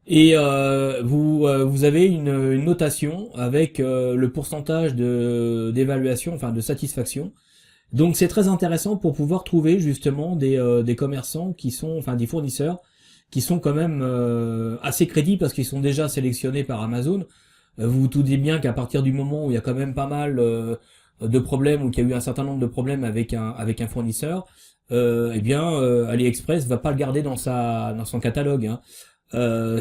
Et vous avez une notation avec le pourcentage d'évaluation, enfin de satisfaction. Donc c'est très intéressant pour pouvoir trouver justement des commerçants qui sont, enfin des fournisseurs qui sont quand même assez crédibles parce qu'ils sont déjà sélectionnés par Amazon. Vous vous doutez bien qu'à partir du moment où il y a quand même pas mal de problèmes ou qu'il y a eu un certain nombre de problèmes avec un fournisseur, eh bien AliExpress va pas le garder dans son catalogue. Hein.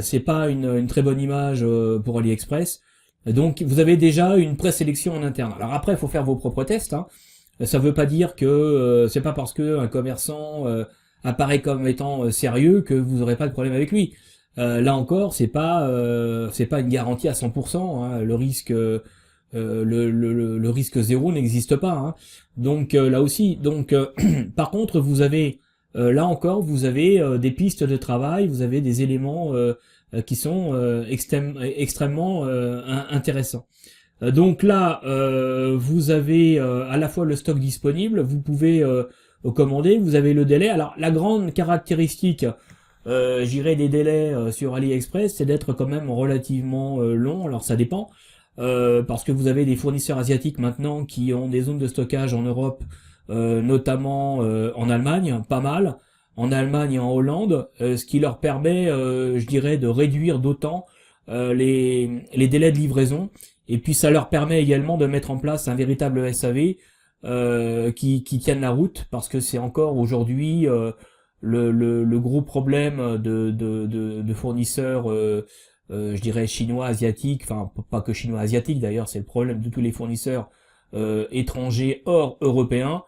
C'est pas une très bonne image pour AliExpress. Donc vous avez déjà une présélection en interne. Alors après, il faut faire vos propres tests. Hein. Ça veut pas dire que c'est pas parce que un commerçant apparaît comme étant sérieux que vous aurez pas de problème avec lui. Là encore, c'est pas une garantie à 100%. Hein. Le risque le risque zéro n'existe pas. Hein. Donc là aussi, donc par contre, vous avez là encore, vous avez des pistes de travail, vous avez des éléments qui sont extrêmement intéressants. Donc là, vous avez à la fois le stock disponible, vous pouvez commander, vous avez le délai. Alors la grande caractéristique, j'irais des délais sur AliExpress, c'est d'être quand même relativement long. Alors ça dépend, parce que vous avez des fournisseurs asiatiques maintenant qui ont des zones de stockage en Europe, notamment en Allemagne, pas mal, en Allemagne et en Hollande, ce qui leur permet, je dirais, de réduire d'autant les délais de livraison. Et puis ça leur permet également de mettre en place un véritable SAV qui tienne la route, parce que c'est encore aujourd'hui le gros problème de fournisseurs, je dirais chinois, asiatiques, enfin pas que chinois, asiatiques d'ailleurs, c'est le problème de tous les fournisseurs étrangers hors européens,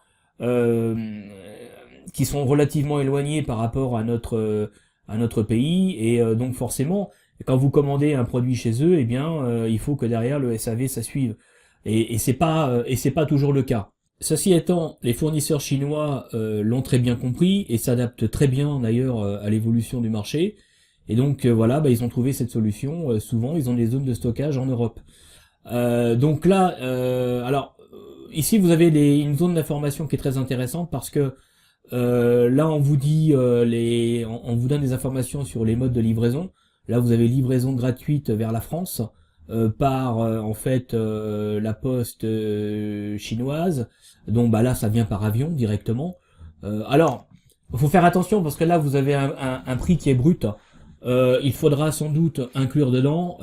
qui sont relativement éloignés par rapport à notre pays, et donc forcément quand vous commandez un produit chez eux, eh bien il faut que derrière le SAV ça suive, et c'est pas toujours le cas. Ceci étant, les fournisseurs chinois l'ont très bien compris et s'adaptent très bien d'ailleurs à l'évolution du marché, et donc voilà, ils ont trouvé cette solution. Souvent ils ont des zones de stockage en Europe. Donc là, alors ici vous avez une zone d'information qui est très intéressante, parce que Là, on vous dit on vous donne des informations sur les modes de livraison. Là, vous avez livraison gratuite vers la France par en fait la poste chinoise. Donc bah là, ça vient par avion directement. Alors, faut faire attention parce que là, vous avez un prix qui est brut. Il faudra sans doute inclure dedans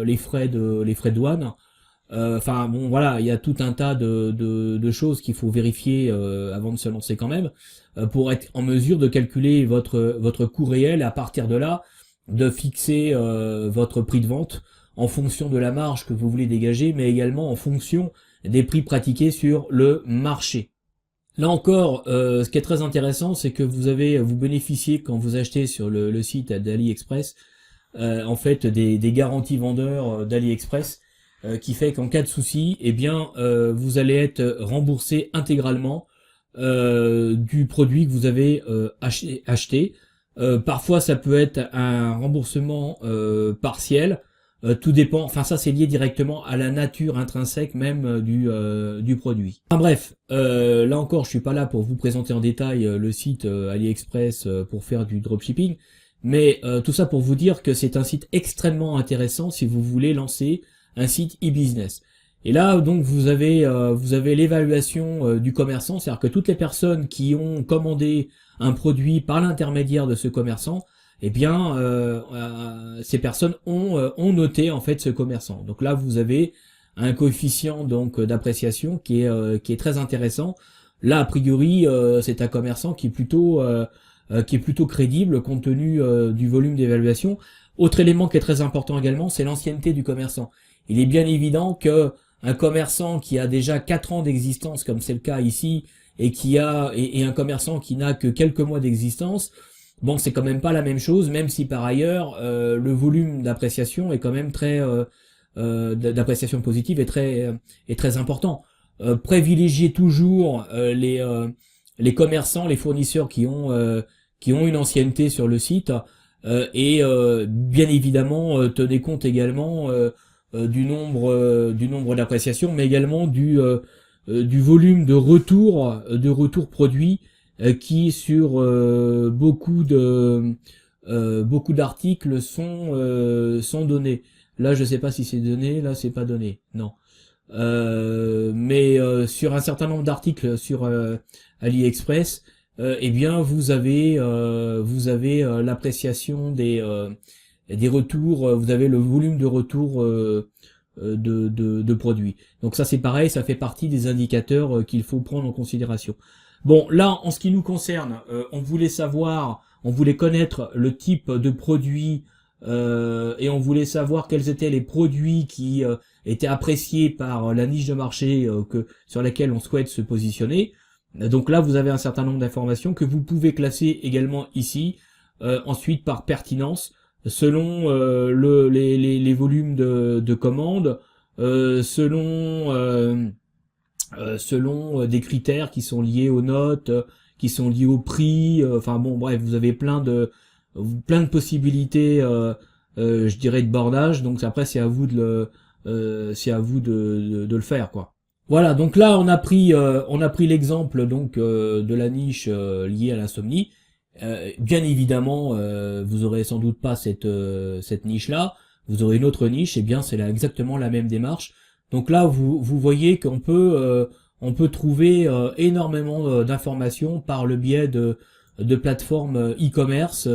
les frais de douane. Enfin bon, voilà, il y a tout un tas de choses qu'il faut vérifier avant de se lancer quand même, pour être en mesure de calculer votre coût réel et à partir de là, de fixer votre prix de vente en fonction de la marge que vous voulez dégager, mais également en fonction des prix pratiqués sur le marché. Là encore, ce qui est très intéressant, c'est que vous bénéficiez quand vous achetez sur le site d'AliExpress, en fait des garanties vendeurs d'AliExpress, qui fait qu'en cas de souci, eh bien, vous allez être remboursé intégralement du produit que vous avez acheté. Parfois, ça peut être un remboursement partiel. Tout dépend. Enfin, ça, c'est lié directement à la nature intrinsèque même du produit. Enfin bref, là encore, je suis pas là pour vous présenter en détail le site AliExpress pour faire du dropshipping, mais tout ça pour vous dire que c'est un site extrêmement intéressant si vous voulez lancer un site e-business. Et là, donc, vous avez l'évaluation du commerçant, c'est-à-dire que toutes les personnes qui ont commandé un produit par l'intermédiaire de ce commerçant, eh bien, ces personnes ont noté en fait ce commerçant. Donc là, vous avez un coefficient donc d'appréciation qui est très intéressant. Là, a priori, c'est un commerçant qui est plutôt crédible compte tenu du volume d'évaluation. Autre élément qui est très important également, c'est l'ancienneté du commerçant. Il est bien évident que un commerçant qui a déjà 4 ans d'existence, comme c'est le cas ici, et un commerçant qui n'a que quelques mois d'existence, bon, c'est quand même pas la même chose, même si par ailleurs le volume d'appréciation est quand même d'appréciation positive est très important. Privilégiez toujours les commerçants, les fournisseurs qui ont une ancienneté sur le site, et bien évidemment tenez compte également du nombre d'appréciations, mais également du volume de retour produit qui sur beaucoup d'articles sont donnés. Là, je sais pas si c'est donné, là c'est pas donné, non. Mais sur un certain nombre d'articles sur AliExpress, eh bien vous avez l'appréciation des retours, vous avez le volume de retour de produits. Donc ça c'est pareil, ça fait partie des indicateurs qu'il faut prendre en considération. Bon, là, en ce qui nous concerne, on voulait connaître le type de produit et on voulait savoir quels étaient les produits qui étaient appréciés par la niche de marché sur laquelle on souhaite se positionner. Donc là, vous avez un certain nombre d'informations que vous pouvez classer également ici, ensuite par pertinence, selon les volumes de commandes, selon des critères qui sont liés aux notes, qui sont liés au prix, enfin bon bref, vous avez plein de possibilités, je dirais de bordage, donc après c'est à vous de le faire quoi. Voilà, donc là on a pris l'exemple donc de la niche liée à l'insomnie. Bien évidemment, vous aurez sans doute pas cette niche là, vous aurez une autre niche, et bien c'est là exactement la même démarche. Donc là, vous voyez qu'on peut trouver énormément d'informations par le biais de plateformes e-commerce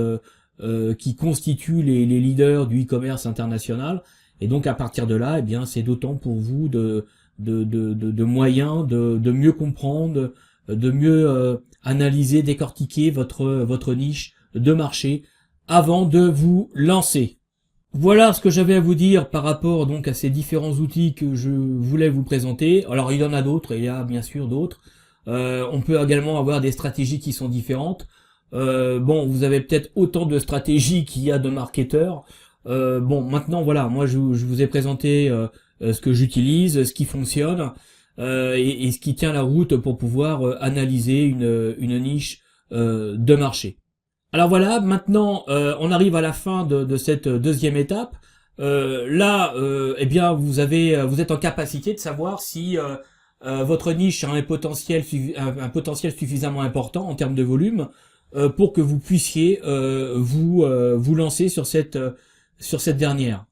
qui constituent les leaders du e-commerce international. Et donc à partir de là, eh bien c'est d'autant pour vous de moyens de mieux comprendre, de mieux analyser, décortiquer votre niche de marché avant de vous lancer. Voilà ce que j'avais à vous dire par rapport donc à ces différents outils que je voulais vous présenter. Alors il y en a d'autres, il y a bien sûr d'autres. On peut également avoir des stratégies qui sont différentes. Bon, vous avez peut-être autant de stratégies qu'il y a de marketeurs. Bon, maintenant voilà, moi je vous ai présenté ce que j'utilise, ce qui fonctionne et ce qui tient la route pour pouvoir analyser une niche de marché. Alors voilà, maintenant on arrive à la fin de cette deuxième étape. Là, eh bien vous êtes en capacité de savoir si votre niche a un potentiel suffisamment important en termes de volume pour que vous puissiez vous lancer sur cette dernière.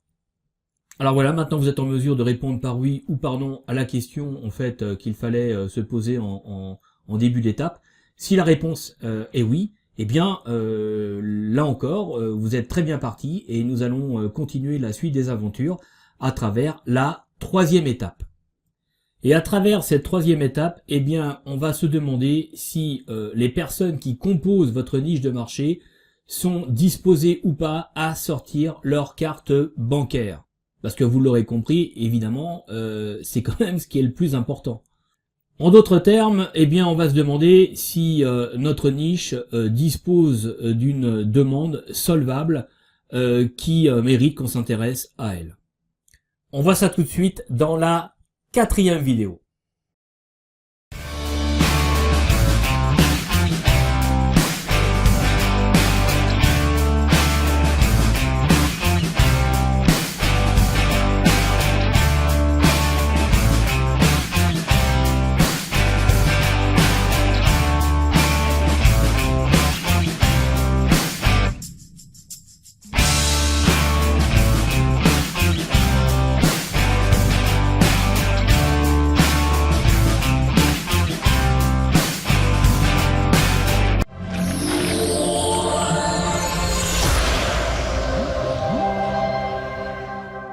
Alors voilà, maintenant vous êtes en mesure de répondre par oui ou par non à la question en fait qu'il fallait se poser en début d'étape. Si la réponse est oui, eh bien là encore vous êtes très bien parti et nous allons continuer la suite des aventures à travers la troisième étape. Et à travers cette troisième étape, eh bien on va se demander si les personnes qui composent votre niche de marché sont disposées ou pas à sortir leur carte bancaire. Parce que vous l'aurez compris, évidemment, c'est quand même ce qui est le plus important. En d'autres termes, eh bien, on va se demander si notre niche dispose d'une demande solvable qui mérite qu'on s'intéresse à elle. On voit ça tout de suite dans la 4e vidéo.